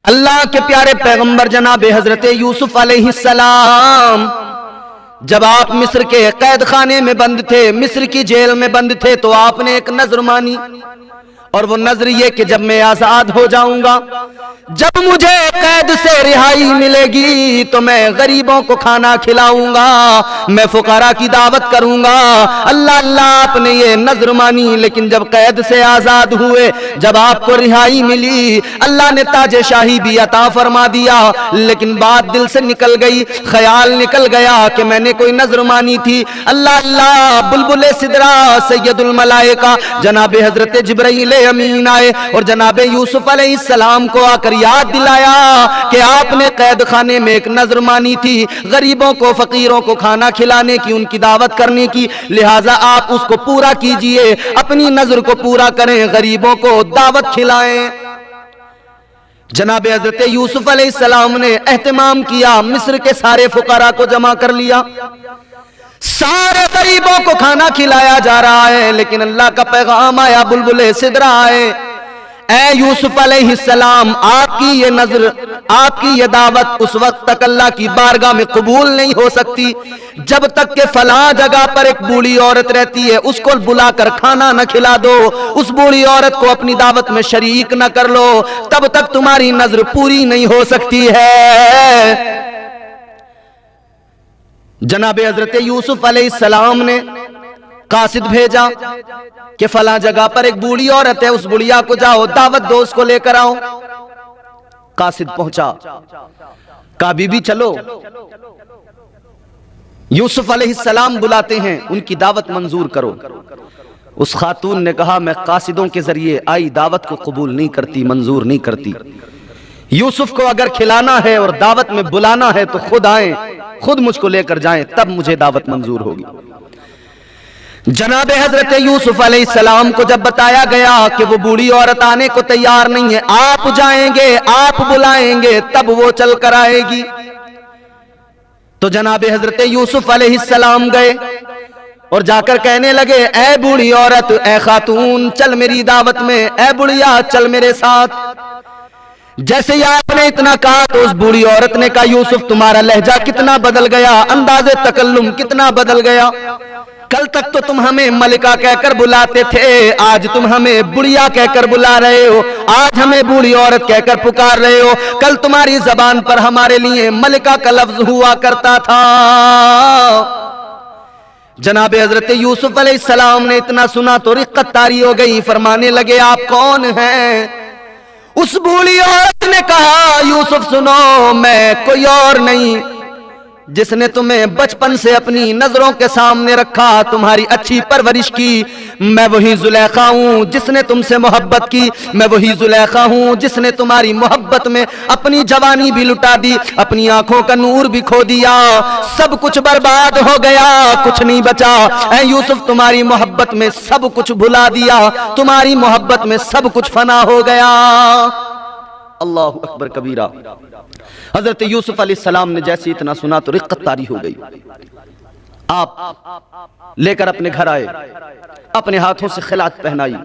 अल्लाह के प्यारे पैगंबर जनाब हजरत यूसुफ अलैहिस्सलाम जब आप मिस्र के कैद खाने में बंद थे, मिस्र की जेल में बंद थे, तो आपने एक नजर मानी, और वो नजर ये कि जब मैं आजाद हो जाऊंगा, जब मुझे कैद से रिहाई मिलेगी, तो मैं गरीबों को खाना खिलाऊंगा, मैं फुकारा की दावत करूंगा। अल्लाह अल्लाह आपने ये नजर मानी, लेकिन जब कैद से आजाद हुए, जब आपको रिहाई मिली, अल्लाह ने ताजे शाही भी अता फरमा दिया, लेकिन बात दिल से निकल गई, ख्याल निकल गया कि मैंने कोई नजर मानी थी। अल्लाह अल्लाह बुलबुल सिदरा सैयदुल मलाइका जनाब हजरत जिब्राइल अमीन आए और जनाब यूसुफ अलैहिस्सलाम को आकर याद दिलाया कि आपने कैद खाने में एक नजर मानी थी, गरीबों को फकीरों को खाना खिलाने की, उनकी दावत करने की, लिहाजा आप उसको पूरा कीजिए, अपनी नजर को पूरा करें, गरीबों को दावत खिलाएं। जनाब हजरत यूसुफ अलैहिस्सलाम ने एहतमाम किया, मिस्र के सारे फुकारा को जमा कर लिया, सारे गरीबों को खाना खिलाया जा रहा है, लेकिन अल्लाह का पैगाम आया, बुलबुल सिदरा आए, ऐ यूसुफ अलैहिस्सलाम, आपकी ये नजर, आपकी ये दावत उस वक्त तक अल्लाह की बारगाह में कबूल नहीं हो सकती जब तक के फलां जगह पर एक बूढ़ी औरत रहती है, उसको बुलाकर खाना न खिला दो, उस बूढ़ी औरत को अपनी दावत में शरीक न कर लो, तब तक तुम्हारी नजर पूरी नहीं हो सकती है। जनाब हजरत यूसुफ अलैहिस्सलाम ने कासिद भेजा कि फला जगह पर एक बूढ़ी औरत है, उस बुढ़िया को जाओ दावत दो, उसको लेकर आओ। कासिद पहुंचा, कहा बीबी चलो। यूसुफ अलैहिस्सलाम बुलाते हैं, उनकी दावत मंजूर करो। उस खातून ने कहा मैं कासिदों के जरिए आई दावत को कबूल नहीं करती, मंजूर नहीं करती। यूसुफ को अगर खिलाना है और दावत में बुलाना है तो खुद आए, खुद मुझको लेकर जाएं, तब मुझे दावत मंजूर होगी। जनाब हजरत यूसुफ अलैहिस्सलाम को जब बताया गया कि वो बूढ़ी औरत आने को तैयार नहीं है, आप जाएंगे, आप बुलाएंगे, तब वो चल कर आएगी, तो जनाब हजरत यूसुफ अलैहिस्सलाम गए और जाकर कहने लगे, ऐ बूढ़ी औरत, ऐ खातून, चल मेरी दावत में, ऐ बुढ़िया चल मेरे साथ। जैसे ही आपने इतना कहा तो उस बूढ़ी औरत ने कहा, यूसुफ तुम्हारा लहजा कितना बदल गया, अंदाजे तकल्लुम कितना बदल गया, कल तक तो तुम हमें मलिका कहकर बुलाते थे, आज तुम हमें बुढ़िया कहकर बुला रहे हो, आज हमें बूढ़ी औरत कहकर पुकार रहे हो, कल तुम्हारी जबान पर हमारे लिए मलिका का लफ्ज हुआ करता था। जनाब हजरत यूसुफ अलैहिस्सलाम ने इतना सुना तो रिक्कत तारी हो गई, फरमाने लगे आप कौन हैं? उस बूढ़ी औरत ने कहा, यूसुफ सुनो, मैं कोई और नहीं, जिसने तुम्हें बचपन से अपनी नजरों के सामने रखा, तुम्हारी अच्छी परवरिश की, मैं वही जुलेखा हूं जिसने तुमसे मोहब्बत की, मैं वही जुलेखा हूं जिसने तुम्हारी मोहब्बत में अपनी जवानी भी लुटा दी, अपनी आंखों का नूर भी खो दिया, सब कुछ बर्बाद हो गया, कुछ नहीं बचा। ऐ यूसुफ तुम्हारी मोहब्बत में सब कुछ भुला दिया, तुम्हारी मोहब्बत में सब कुछ फना हो गया। अल्लाह अकबर कबीरा। हजरत यूसुफ अलैहिस्सलाम ने जैसे इतना सुना तो रिक्कत तारी हो गई, आप लेकर अपने घर आए, अपने हाथों से खिलात पहनाई।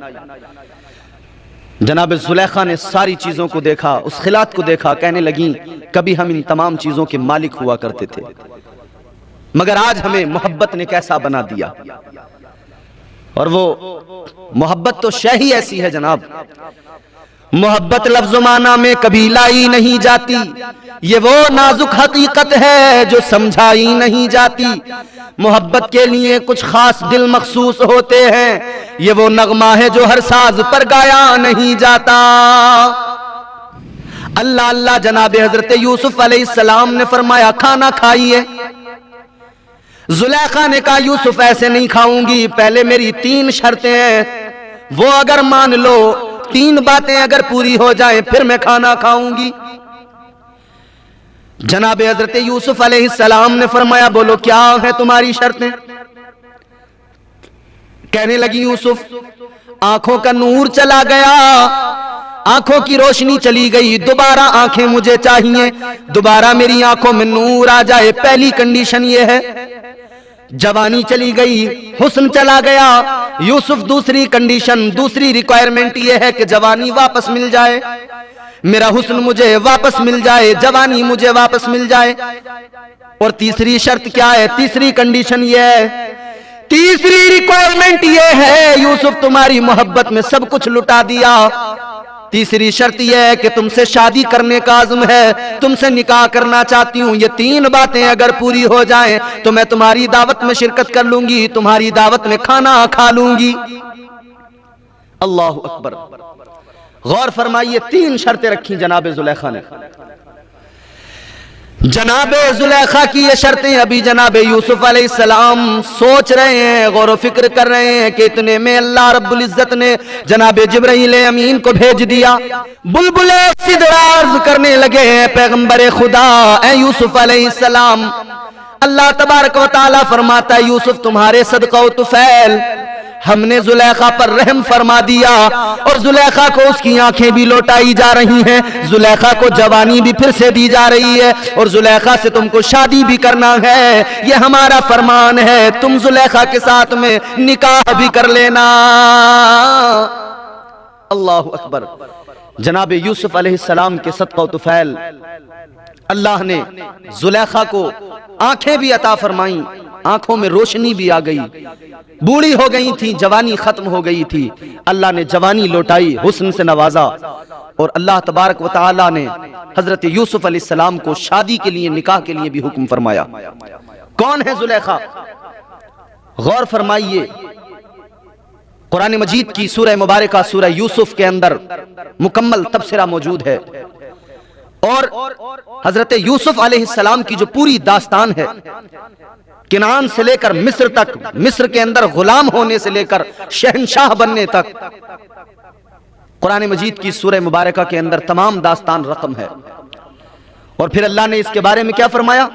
जनाब जुलेखा ने सारी चीजों को देखा, उस खिलात को देखा, कहने लगी कभी हम इन तमाम चीजों के मालिक हुआ करते थे, मगर आज हमें मोहब्बत ने कैसा बना दिया। और वो मोहब्बत तो शय ही ऐसी है जनाब, मोहब्बत लफ्ज़ माना में कभी लाई नहीं जाती, ये वो नाजुक हकीकत है जो समझाई नहीं जाती। मोहब्बत के लिए कुछ खास दिल मखसूस होते हैं, ये वो नगमा है जो हर साज पर गाया नहीं जाता। अल्लाह अल्लाह। जनाब हजरत यूसुफ अलैहिस्सलाम ने फरमाया खाना खाइए। जुलेखा ने कहा यूसुफ ऐसे नहीं खाऊंगी, पहले मेरी 3 शर्तें हैं, वो अगर मान लो, 3 बातें अगर पूरी हो जाए फिर मैं खाना खाऊंगी। जनाब हजरत यूसुफ अलैहिस्सलाम ने फरमाया बोलो क्या है तुम्हारी शर्तें? कहने लगी यूसुफ, आंखों का नूर चला गया, आंखों की रोशनी चली गई, दोबारा आंखें मुझे चाहिए, दोबारा मेरी आंखों में नूर आ जाए। पहली कंडीशन ये है। जवानी चली गई, हुस्न चला गया। यूसुफ दूसरी कंडीशन, दूसरी रिक्वायरमेंट ये है कि जवानी वापस मिल जाए। मेरा हुस्न मुझे वापस मिल जाए, जवानी मुझे वापस मिल जाए। और तीसरी शर्त क्या है, तीसरी कंडीशन ये है, तीसरी रिक्वायरमेंट ये है, यूसुफ तुम्हारी मोहब्बत में सब कुछ लुटा दिया, तीसरी शर्त यह है कि तुमसे शादी करने का आज़म है, तुमसे निकाह करना चाहती हूं। ये तीन बातें अगर पूरी हो जाएं तो मैं तुम्हारी दावत में शिरकत कर लूंगी, तुम्हारी दावत में खाना खा लूंगी। अल्लाह अकबर। गौर फरमाइए, तीन शर्तें रखी जनाब जुलेखा ने। जनाब जुलेखा की ये शर्तें अभी जनाब यूसुफ अलैहिस्सलाम सोच रहे हैं, गौर व फिक्र कर रहे हैं कि इतने में अल्लाह रब्बुल इज्जत ने जनाब जिब्राइल अमीन को भेज दिया। बुलबुले सिदराज करने लगे हैं पैगंबर खुदा ए यूसुफ अलैहिस्सलाम। अल्लाह तबारक व तआला फरमाता है, यूसुफ तुम्हारे सदका व तुफैल हमने जुलेखा पर रहम फरमा दिया, और जुलेखा को उसकी आंखें भी लौटाई जा रही हैं, जुलेखा को जवानी भी फिर से दी जा रही है, और जुलेखा से तुमको शादी भी करना है। ये हमारा फरमान है, तुम जुलेखा के साथ में निकाह भी कर लेना। अल्लाह अकबर। जनाब यूसुफ अलैहिस्सलाम के सदका व तुफैल अल्लाह ने जुलेखा को आंखें भी अता फरमाई, आंखों में रोशनी भी आ गई, बूढ़ी हो गई थी, जवानी खत्म हो गई थी, अल्लाह ने जवानी लौटाई, हुस्न से नवाजा, और अल्लाह तबारक व तआला ने हजरत यूसुफ अलैहिस्सलाम को शादी के लिए, निकाह के लिए भी हुक्म फरमाया। कौन है जुलेखा? गौर फरमाइए, कुरान मजीद की सूरह मुबारका सूरह यूसुफ के अंदर मुकम्मल तबसरा मौजूद है, और हजरत यूसुफ अलैहिस्सलाम की जो पूरी दास्तान है, किनान से लेकर मिस्र तक, मिस्र के अंदर गुलाम होने से लेकर शहंशाह बनने तक, कुरान मजीद की सूरह मुबारका के अंदर तमाम दास्तान रकम है। और फिर अल्लाह ने इसके बारे में क्या फरमाया?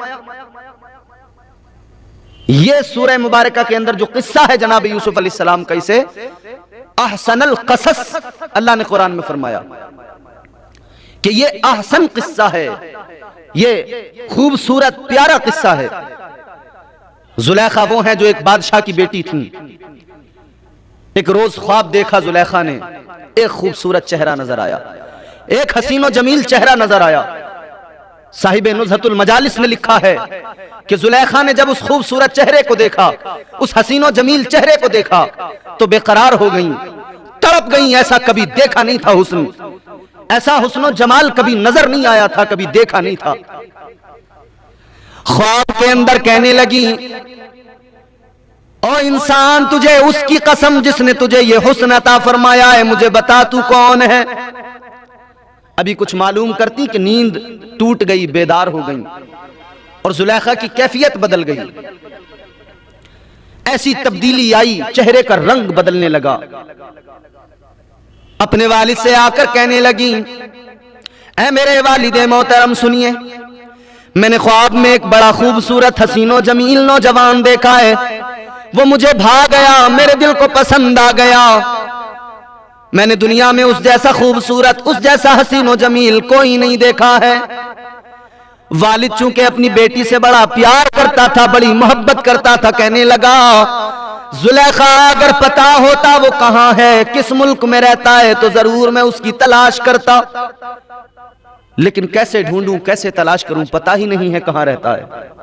ये सूरह मुबारका के अंदर जो किस्सा है जनाब यूसुफ अलैहिस्सलाम का, इसे अहसनल कसस अल्लाह ने कुरान में फरमाया कि ये अहसन किस्सा है, ये खूबसूरत प्यारा किस्सा है। जुलेखा वो है जो एक बादशाह की बेटी थी। एक रोज ख्वाब देखा जुलेखा ने, एक खूबसूरत चेहरा नजर आया, एक हसीनो जमील चेहरा नजर आया। साहिब नुज़हतुल मजालिस ने लिखा है कि जुलेखा ने जब उस खूबसूरत चेहरे को देखा, उस हसीनो जमील चेहरे को देखा, तो बेकरार हो गई, तड़प गई। ऐसा कभी देखा नहीं था हुस्न, ऐसा हुस्नो जमाल कभी नजर नहीं आया था, कभी देखा नहीं था। ख्वाब के अंदर कहने लगी, ओ इंसान, तुझे उसकी कसम जिसने तुझे ये हुस्न अता फरमाया है, मुझे बता तू कौन है। अभी कुछ मालूम करती कि नींद टूट गई, बेदार हो गई, और जुलेखा की कैफियत बदल गई, ऐसी तब्दीली आई, चेहरे का रंग बदलने लगा। अपने वालिद से आकर कहने लगी, ऐ मेरे वालिदे मोहतरम सुनिए, मैंने ख्वाब में एक बड़ा खूबसूरत हसीनो जमील नौजवान देखा है, वो मुझे भा गया, मेरे दिल को पसंद आ गया। मैंने दुनिया में उस जैसा खूबसूरत, उस जैसा हसीनो जमील कोई नहीं देखा है। वालिद चूंकि अपनी बेटी से बड़ा प्यार करता था, बड़ी मोहब्बत करता था, कहने लगा, जुलेखा अगर पता होता वो कहां है, किस मुल्क में रहता है, तो जरूर मैं उसकी तलाश करता, लेकिन कैसे ढूंढूं, कैसे तलाश करूं, पता ही नहीं है कहां रहता है।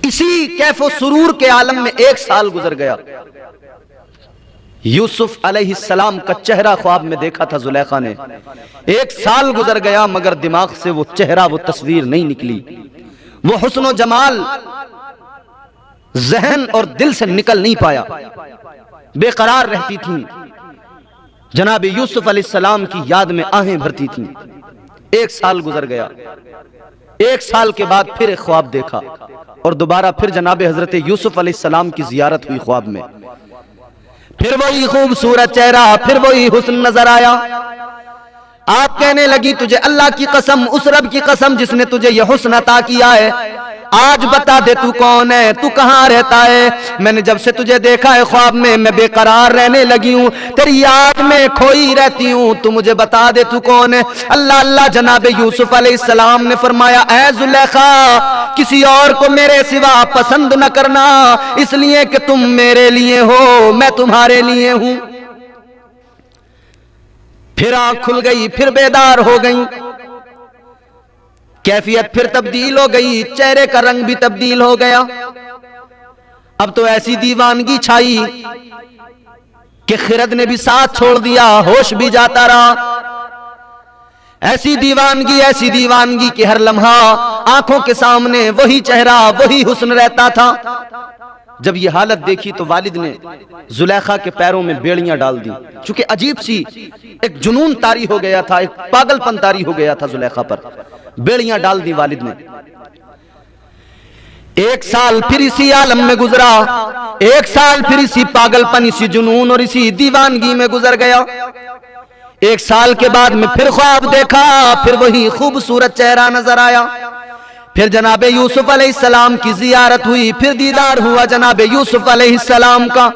इसी कैफो सुरूर के आलम में एक साल गुजर गया। यूसुफ अलैहिस्सलाम का चेहरा ख्वाब में देखा था जुलेखा ने, एक साल गुजर गया, मगर दिमाग से वो चेहरा, वो तस्वीर नहीं निकली, वो हुस्न जमाल जहन और दिल से निकल नहीं पाया, बेकरार रहती थी। जनाब यूसुफ अलैहिस्सलाम की याद में आहें भरती थी। एक साल गुजर गया, एक साल के बाद फिर एक ख्वाब देखा, और दोबारा फिर जनाब हजरत यूसुफ अलैहिस्सलाम की जियारत हुई ख्वाब में। फिर वही खूबसूरत चेहरा, फिर वही हुस्न नजर आया। आप कहने लगी, तुझे अल्लाह की कसम, उस रब की कसम जिसने तुझे यह हुस्न अता किया है, आज बता दे तू कौन है, तू कहां रहता है। मैंने जब से तुझे देखा है ख्वाब में, मैं बेकरार रहने लगी हूं, तेरी याद में खोई रहती हूं, तू मुझे बता दे तू कौन है। अल्लाह अल्लाह। जनाब यूसुफ अलैहिस्सलाम ने फरमाया, ऐ जुलेखा, किसी और को मेरे सिवा पसंद न करना, इसलिए कि तुम मेरे लिए हो, मैं तुम्हारे लिए हूं। फिर आंख खुल गई, फिर बेदार हो गई, कैफियत फिर तब्दील हो गई, चेहरे का रंग भी तब्दील हो गया। अब तो ऐसी दीवानगी छाई कि खिरद ने भी साथ छोड़ दिया, होश भी जाता रहा। ऐसी दीवानगी कि हर लम्हा आंखों के सामने वही चेहरा, वही हुस्न रहता था। जब ये हालत देखी तो वालिद ने जुलेखा के पैरों में बेड़ियां डाल दी, चूंकि अजीब सी एक जुनून तारी हो गया था, एक पागलपन तारी हो गया था जुलेखा पर। बेड़ियां डाल दी वालिद ने। 1 साल फिर इसी आलम में गुजरा, 1 साल फिर इसी पागलपन, इसी जुनून और इसी दीवानगी में गुजर गया। 1 साल के बाद में फिर ख्वाब देखा, फिर वही खूबसूरत चेहरा नजर आया। फिर जनाब यूसुफ अलैहिस्सलाम की जियारत हुई, फिर दीदार हुआ जनाब यूसुफ अलैहिस्सलाम का।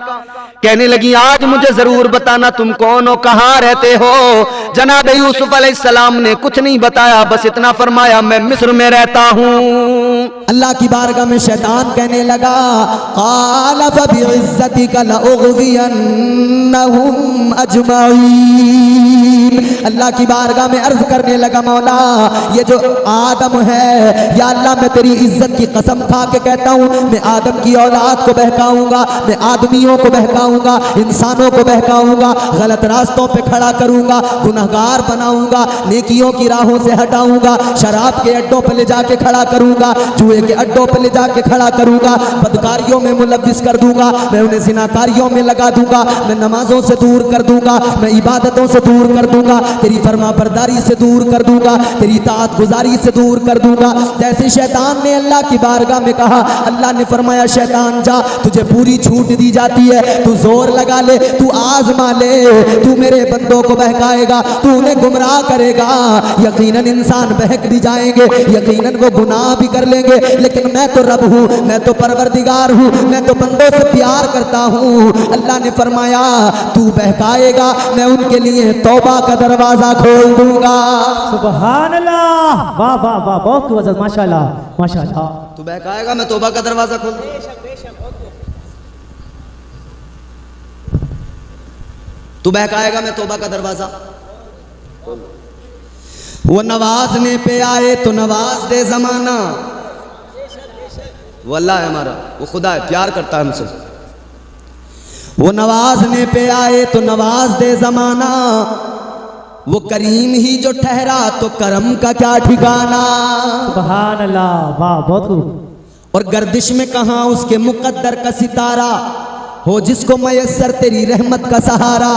कहने लगी आज मुझे जरूर बताना तुम कौन हो, कहां रहते हो। जनाब यूसुफ अलैहिस्सलाम ने कुछ नहीं बताया, बस इतना फरमाया मैं मिस्र में रहता हूं। अल्लाह की बारगाह में शैतान कहने लगा क़ाल फ़बिइज़्ज़तिका लअग़वियन्नहुम अजमईन। अल्लाह की बारगाह में अर्ज करने लगा मौला ये जो आदम है, या अल्लाह मैं तेरी इज्जत की कसम खा के कहता हूँ मैं आदम की औलाद को बहकाऊंगा, मैं आदमियों को बहकाऊंगा, इंसानों को बहकाऊंगा, गलत रास्तों पे खड़ा करूंगा, गुनहगार बनाऊंगा, नेकियों की राहों से हटाऊंगा, शराब के अड्डों पे ले जाके खड़ा करूंगा, जुए के अड्डों पे ले जाके खड़ा करूंगा, बदकारियों में मुलव्विस कर दूंगा, मैं उन्हें ज़िनाकारियों में लगा दूंगा, मैं नमाजों से दूर कर दूंगा, मैं इबादतों से दूर कर दूंगा, तेरी फरमाबरदारी से दूर कर दूंगा, तेरी ताअत गुजारी से दूर कर दूंगा। जैसे शैतान ने अल्लाह की बारगाह में कहा, अल्लाह ने फरमाया शैतान जा, तुझे पूरी छूट दी जाती है, तू जोर लगा ले, तू आजमा ले, तू मेरे बंदों को बहकाएगा, तू उन्हें गुमराह करेगा, यकीनन इंसान बहक भी जाएंगे, यकीनन वो गुनाह भी कर लेंगे, लेकिन मैं तो रब हूँ, मैं तो परवरदिगार हूँ, मैं तो बंदों से प्यार करता हूँ। अल्लाह ने फरमाया तू बहकाएगा, मैं उनके लिए तौबा का दरवाजा खोल दूंगा। सुभान अल्लाह, वाह वाह वाह, बहुत खूब, माशाल्लाह माशाल्लाह। तू बहकाएगा मैं तौबा का दरवाजा खोल दूंगा। तू बहकाएगा मैं तौबा का दरवाजा। वो नवाजने पे आए तो नवाज दे जमाना, वो अल्लाह है हमारा, वो खुदा है, प्यार करता है हमसे। वो नवाजने पे आए तो नवाज दे जमाना, वो करीम ही जो ठहरा तो करम का क्या ठिकाना। सुभान अल्लाह, वाह बहुत खूब। और गर्दिश में कहाँ उसके मुकद्दर का सितारा, हो जिसको मयस्सर तेरी रहमत का सहारा।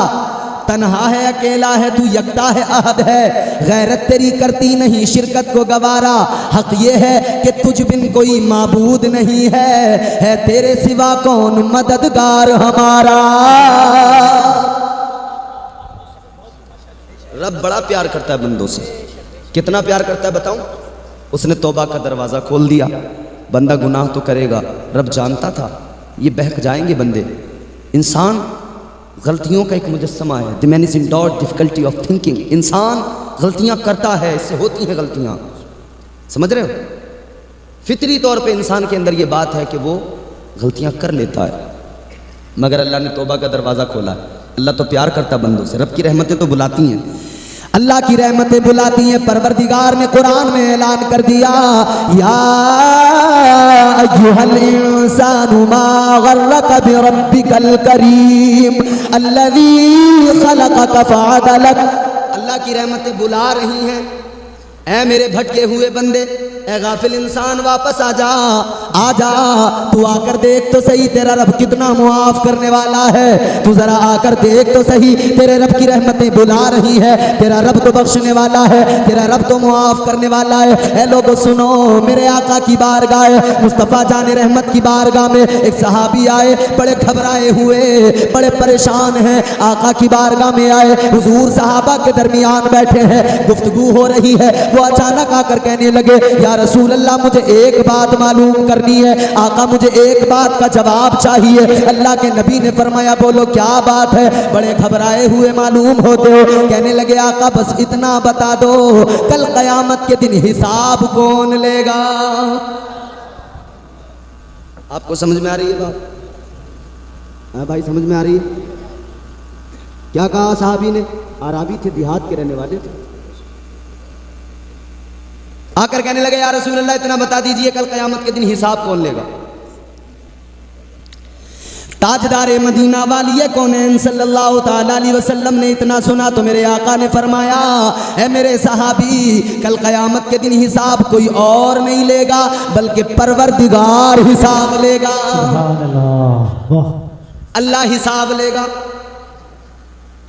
तन्हा है अकेला है तू, यकता है अहद है, गैरत तेरी करती नहीं शिरकत को गवारा। हक ये है कि तुझ बिन कोई माबूद नहीं है तेरे सिवा कौन मददगार हमारा। रब बड़ा प्यार करता है बंदों से। कितना प्यार करता है बताऊं? उसने तौबा का दरवाज़ा खोल दिया। बंदा गुनाह तो करेगा, रब जानता था ये बहक जाएंगे बंदे। इंसान गलतियों का एक मुजस्समा है, the man is endured difficulty of thinking. इंसान गलतियां करता है, इससे होती हैं गलतियां, समझ रहे हो? फितरी तौर पे इंसान के अंदर ये बात है कि वो गलतियां कर लेता है, मगर अल्लाह ने तौबा का दरवाज़ा खोला है। अल्लाह तो प्यार करता बंदों से, रब की रहमतें तो बुलाती हैं, अल्लाह की रहमतें बुलाती हैं। परवरदिगार ने कुरान में ऐलान कर दिया, या अय्युहल इंसानु मा गर्रका बिरब्बिकल करीम अल्लज़ी खलक़का फ़अदलक। अल्लाह की रहमतें बुला रही हैं, ऐ मेरे भटके हुए बंदे, ऐ गाफिल इंसान वापस आ जा, तू आकर देख तो सही तेरा रब कितना मुआफ करने वाला है। तू जरा आकर देख तो सही, तेरे रब की रहमतें बुला रही है, तेरा रब तो बख्शने वाला है, तेरा रब तो मुआफ करने वाला है। ऐ लोगों सुनो, मेरे आका की बारगाह मुस्तफ़ा जान रहमत की बारगाह में एक सहाबी आए, बड़े घबराए हुए, बड़े परेशान हैं, आका की बारगाह में आए। हुजूर सहाबा के दरमियान बैठे हैं, गुफ्तगू हो रही है। वो अचानक आकर कहने लगे, या रसूल अल्लाह मुझे एक बात मालूम करनी है, आका मुझे एक बात का जवाब चाहिए। अल्लाह के नबी ने फरमाया बोलो क्या बात है? बड़े घबराए हुए मालूम होते हो। कहने लगे आका बस इतना बता दो, कल कयामत के दिन हिसाब कौन लेगा? आपको समझ में आ रही है बात? हाँ भाई समझ में आ रही है? क्या कहा साहबी ने? आराबी थे, देहात के रहने वाले थे। आकर कहने लगे या रसूल अल्लाह इतना बता दीजिए कल क़यामत के दिन हिसाब कौन लेगा। ताजदारे मदीना वाली कौनैन सल्लल्लाहु ताला अलैहि वसल्लम ने इतना सुना तो मेरे आका ने फरमाया, ऐ मेरे सहाबी, कल क़यामत के दिन हिसाब कोई और नहीं लेगा बल्कि परवरदिगार हिसाब लेगा। सुभान अल्लाह, वाह। अल्लाह हिसाब लेगा,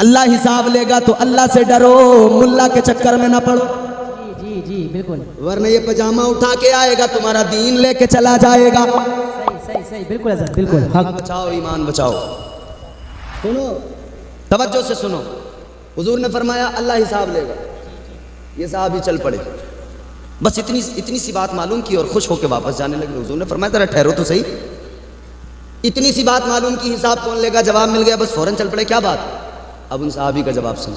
अल्लाह हिसाब लेगा तो अल्लाह से डरो, मुल्ला के चक्कर में ना पड़ो। जी जी बिल्कुल, वरना ये पजामा उठा के आएगा, तुम्हारा दीन लेके चला जाएगा। सही सही बिल्कुल हज़रत, बिल्कुल हक। बचाओ ईमान बचाओ। सुनो, तवज्जो से सुनो। हुजूर ने फरमाया अल्लाह हिसाब लेगा। ये साहब ही चल पड़े, बस इतनी सी बात मालूम की और खुश होकर वापस जाने लगे। हुजूर ने फरमाया जरा ठहरो तो सही, इतनी सी बात मालूम की, हिसाब कौन लेगा, जवाब मिल गया, बस फौरन चल पड़े। क्या बात? अब उन साहबी का जवाब सुनो।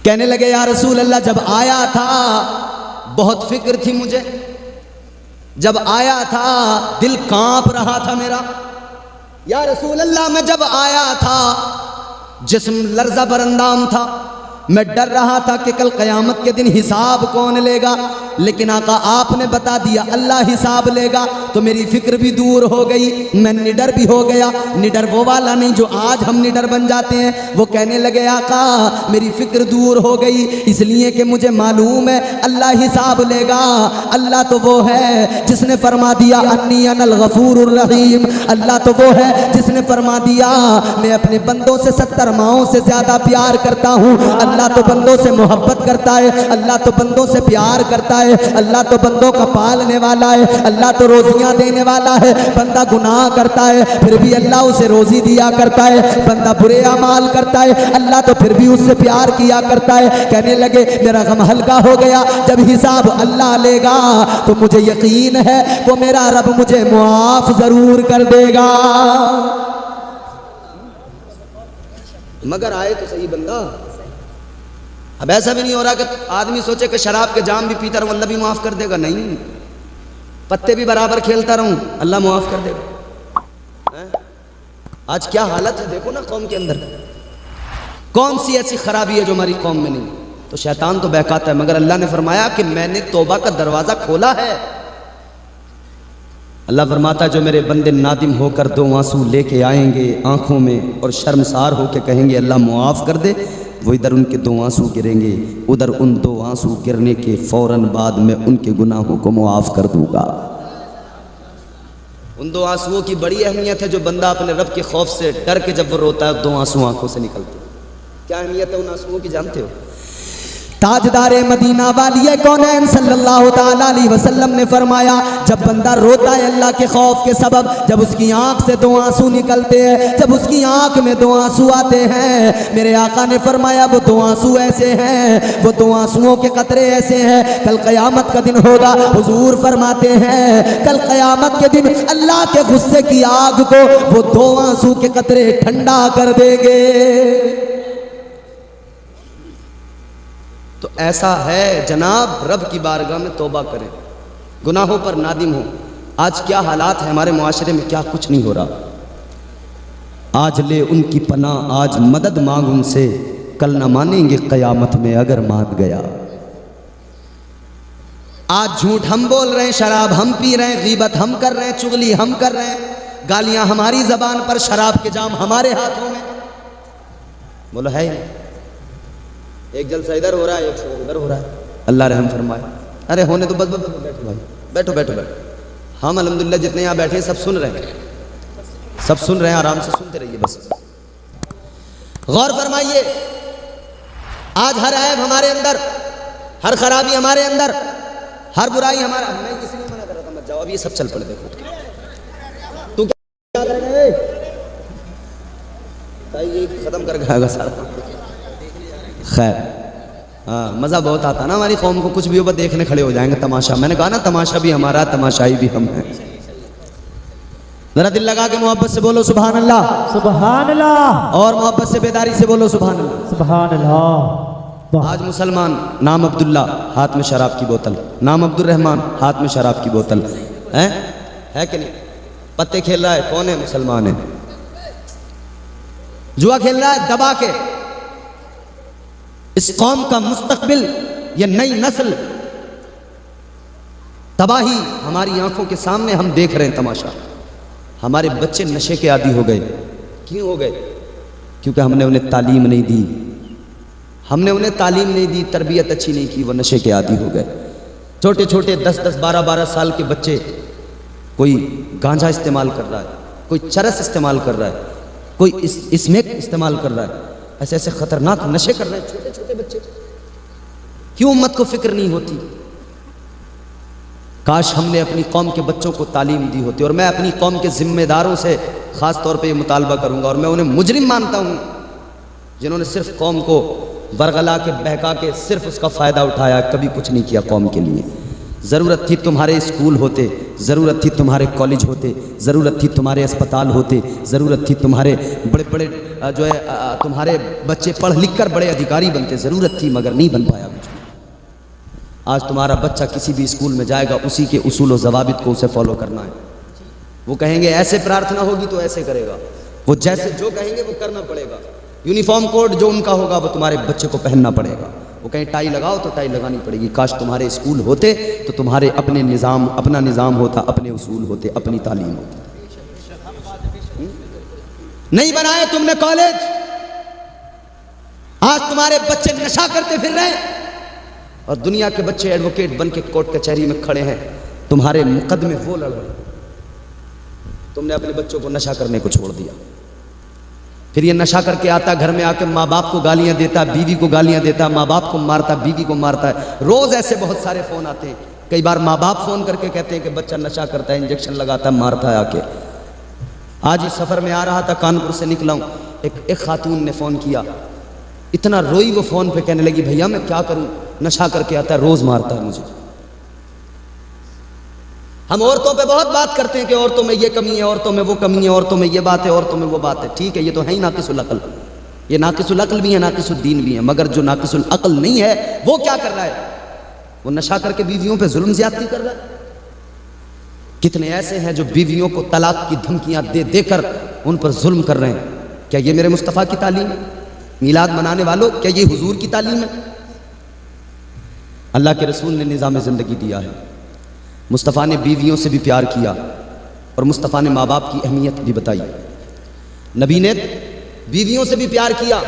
कहने लगे या रसूल अल्लाह, जब आया था बहुत फिक्र थी मुझे, जब आया था दिल कांप रहा था मेरा। या रसूल अल्लाह, मैं जब आया था जिस्म लर्जा बरंदाम था, मैं डर रहा था कि कल क़यामत के दिन हिसाब कौन लेगा। लेकिन आका आपने बता दिया अल्लाह हिसाब लेगा तो मेरी फिक्र भी दूर हो गई, मैं निडर भी हो गया। निडर वो वाला नहीं जो आज हम निडर बन जाते हैं। वो कहने लगे आका मेरी फिक्र दूर हो गई इसलिए कि मुझे मालूम है अल्लाह हिसाब लेगा। अल्लाह तो वो है जिसने फरमा दिया अन्नी अनल गफूरुर रहीम। अल्लाह तो वो है जिसने फरमा दिया मैं अपने बंदों से 70 माओं से ज़्यादा प्यार करता हूँ। अल्लाह तो बंदों से मोहब्बत करता है, अल्लाह तो बंदों से प्यार करता है, अल्लाह तो बंदों का पालने वाला है, अल्लाह तो रोजियां देने वाला है। बंदा गुनाह करता है फिर भी अल्लाह उसे रोजी दिया करता है, बंदा बुरे अमाल करता है अल्लाह तो फिर भी उससे प्यार किया करता है। कहने लगे मेरा गम हल्का हो गया, जब हिसाब अल्लाह लेगा तो मुझे यकीन है वो मेरा रब मुझे मुआफ जरूर कर देगा। मगर आए तो सही बंदा। अब ऐसा भी नहीं हो रहा कि आदमी सोचे कि शराब के जाम भी पीता रहूं अल्लाह भी माफ कर देगा। नहीं, पत्ते भी बराबर खेलता रहूं अल्लाह माफ कर देगा। आज क्या हालत है देखो ना कौम के अंदर, कौन सी ऐसी खराबी है जो हमारी कौम में नहीं। तो शैतान तो बहकाता है, मगर अल्लाह ने फरमाया कि मैंने तौबा का दरवाजा खोला है। अल्लाह फरमाता जो मेरे बंदे नादिम होकर 2 आंसू लेके आएंगे आंखों में और शर्मसार होकर कहेंगे अल्लाह मुआफ़ कर दे, वो इधर उनके 2 आंसू गिरेंगे, उधर उन 2 आंसू गिरने के फौरन बाद मैं उनके गुनाहों को मुआफ़ कर दूंगा। उन 2 आंसुओं की बड़ी अहमियत है। जो बंदा अपने रब के खौफ से डर के जब वो रोता है 2 आंसू आंखों से निकलते हैं। क्या अहमियत है उन आंसुओं की जानते हो? ताजदारे मदीना वाली कौनैन सल्लल्लाहु ताला अलैहि वसल्लम ने फरमाया जब बंदा रोता है अल्लाह के खौफ के सबब, जब उसकी आंख से 2 आंसू निकलते हैं, जब उसकी आंख में 2 आंसू आते हैं, मेरे आका ने फरमाया वो 2 आंसू ऐसे हैं, वो 2 आंसुओं के कतरे ऐसे हैं कल क़यामत का दिन होगा। हुजूर फरमाते हैं कल क़यामत के दिन अल्लाह के गुस्से की आग को वो 2 आंसू के कतरे ठंडा कर देंगे। तो ऐसा है जनाब, रब की बारगाह में तौबा करें, गुनाहों पर नादिम हो। आज क्या हालात है हमारे मुआशरे में, क्या कुछ नहीं हो रहा। आज ले उनकी पनाह, आज मदद मांग उनसे, कल ना मानेंगे क़यामत में अगर मान गया। आज झूठ हम बोल रहे हैं, शराब हम पी रहे हैं, गीबत हम कर रहे हैं, चुगली हम कर रहे हैं, गालियां हमारी जबान पर, शराब के जाम हमारे हाथों में। बोलो है एक जलसा इधर हो रहा है, एक शोर उधर हो रहा है। अल्लाह रहम फरमाए। अरे होने तो बस बैठो भाई, बैठो बैठो बैठो। हम अल्हम्दुलिल्लाह जितने यहाँ बैठे हैं सब सुन रहे हैं, सब सुन रहे हैं, आराम से सुनते रहिए। बस गौर फरमाइए, आज हर ऐब हमारे अंदर, हर खराबी हमारे अंदर, हर बुराई हमारा। मैं इसलिए मना कर रहा था मत जाओ, अब ये सब चल पड़े। देखो तू क्या करेगा, ये खत्म कर खाएगा सारा। खैर हाँ, मज़ा बहुत आता ना हमारी कौम को, कुछ भी हो देखने खड़े हो जाएंगे, तमाशा। मैंने कहा ना तमाशा भी हमारा, तमाशाई भी हम हैं। जरा दिल लगा के मोहब्बत से बोलो सुभान अल्लाह, सुभान अल्लाह, और मोहब्बत से बेदारी से बोलो सुभान अल्लाह, सुभान अल्लाह। आज मुसलमान, नाम अब्दुल्ला, हाथ में शराब की बोतल, नाम अब्दुल रहमान, हाथ में शराब की बोतल है कि नहीं? पत्ते खेल रहा है, कौन है? मुसलमान है। जुआ खेल रहा है दबा के, इस कौम का मुस्तकबिल, ये नई नस्ल, तबाही हमारी आंखों के सामने हम देख रहे हैं तमाशा। हमारे बच्चे नशे के आदी हो गए। क्यों हो गए? क्योंकि हमने उन्हें तालीम नहीं दी, हमने उन्हें तालीम नहीं दी, तरबियत अच्छी नहीं की, वो नशे के आदी हो गए। छोटे छोटे 10-10, 12-12 साल के बच्चे, कोई गांजा इस्तेमाल कर रहा है, कोई चरस इस्तेमाल कर रहा है, कोई स्मोक इस्तेमाल कर रहा है, ऐसे ऐसे खतरनाक नशे कर रहे हैं छोटे छोटे बच्चे। क्यों उम्मत को फिक्र नहीं होती? काश हमने अपनी कौम के बच्चों को तालीम दी होती। और मैं अपनी कौम के जिम्मेदारों से ख़ास तौर पे ये मुतालबा करूंगा, और मैं उन्हें मुजरिम मानता हूँ जिन्होंने सिर्फ कौम को बरगला के बहका के सिर्फ उसका फ़ायदा उठाया, कभी कुछ नहीं किया कौम के लिए। ज़रूरत थी तुम्हारे स्कूल होते, ज़रूरत थी तुम्हारे कॉलेज होते, ज़रूरत थी तुम्हारे अस्पताल होते, ज़रूरत थी तुम्हारे बड़े बड़े जो है तुम्हारे बच्चे पढ़ लिख कर बड़े अधिकारी बनते, ज़रूरत थी, मगर नहीं बन पाया कुछ। आज तुम्हारा बच्चा किसी भी स्कूल में जाएगा, उसी के उसूल और ज़वाबित को उसे फॉलो करना है। वो कहेंगे ऐसे प्रार्थना होगी तो ऐसे करेगा, वो जैसे जो कहेंगे वो करना पड़ेगा। यूनिफॉर्म कोड जो उनका होगा वो तुम्हारे बच्चे को पहनना पड़ेगा। वो कहें टाई लगाओ तो टाई लगानी पड़ेगी। काश तुम्हारे स्कूल होते तो तुम्हारे अपने निज़ाम, अपना निज़ाम होता, अपने उसूल होते, अपनी तालीम होती। नहीं बनाए तुमने कॉलेज, आज तुम्हारे बच्चे नशा करते फिर रहे हैं और दुनिया के बच्चे एडवोकेट बन के कोर्ट कचहरी में खड़े हैं, तुम्हारे मुकदमे वो लड़ रहे हैं। तुमने अपने बच्चों को नशा करने को छोड़ दिया। फिर ये नशा करके आता, घर में आके माँ बाप को गालियां देता, बीवी को गालियां देता, माँ बाप को मारता, बीवी को मारता है। रोज ऐसे बहुत सारे फोन आते हैं। कई बार माँ बाप फोन करके कहते हैं कि बच्चा नशा करता है, इंजेक्शन लगाता है, मारता है आके। आज ही सफर में आ रहा था, कानपुर से निकला हूं, एक खातून ने फोन किया, इतना रोई वो फोन पे, कहने लगी भैया मैं क्या करूं, नशा करके आता है, रोज मारता है मुझे। हम औरतों पे बहुत बात करते हैं कि औरतों में ये कमी है, औरतों में वो कमी है, औरतों में ये बात है, औरतों में वो बात है। ठीक है, ये तो है ही नाकिसुल अक्ल, ये नाकिसुल अक्ल भी है, नाकिसुल दीन भी है। मगर जो नाकिसुल अक्ल नहीं है वो क्या कर रहा है? वो नशा करके बीवियों पे जुल्म ज्यादती कर रहा है। कितने ऐसे हैं जो बीवियों को तलाक की धमकियां दे देकर उन पर जुल्म कर रहे हैं। क्या ये मेरे मुस्तफ़ा की तालीम है? मिलाद मनाने वालों, क्या ये हुजूर की तालीम है? अल्लाह के रसूल ने निज़ाम ज़िंदगी दिया है। मुस्तफ़ा ने बीवियों से भी प्यार किया और मुस्तफ़ा ने माँ बाप की अहमियत भी बताई। नबी ने बीवियों से भी प्यार किया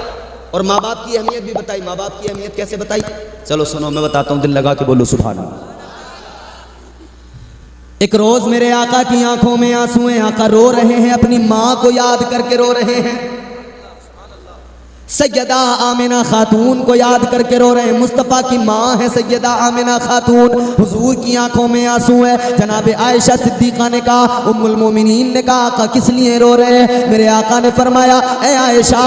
और माँ बाप की अहमियत भी बताई। माँ बाप की अहमियत कैसे बताई? चलो सुनो, मैं बताता हूँ, दिल लगा के बोलो सुभान अल्लाह। एक रोज मेरे आका की आंखों में आंसू हैं, आका रो रहे हैं, अपनी माँ को याद करके रो रहे हैं। सैयदा आमिना खातून को याद करके रो रहे हैं। मुस्तफ़ा की माँ है सैयदा आमिना खातून, हुजूर की आंखों में आंसू है। जनाब आयशा सिद्दीक़ा ने कहा, उम्मुल मोमिनीन ने कहा, आका किस लिए रो रहे हैं? मेरे आका ने फरमाया, ए आयशा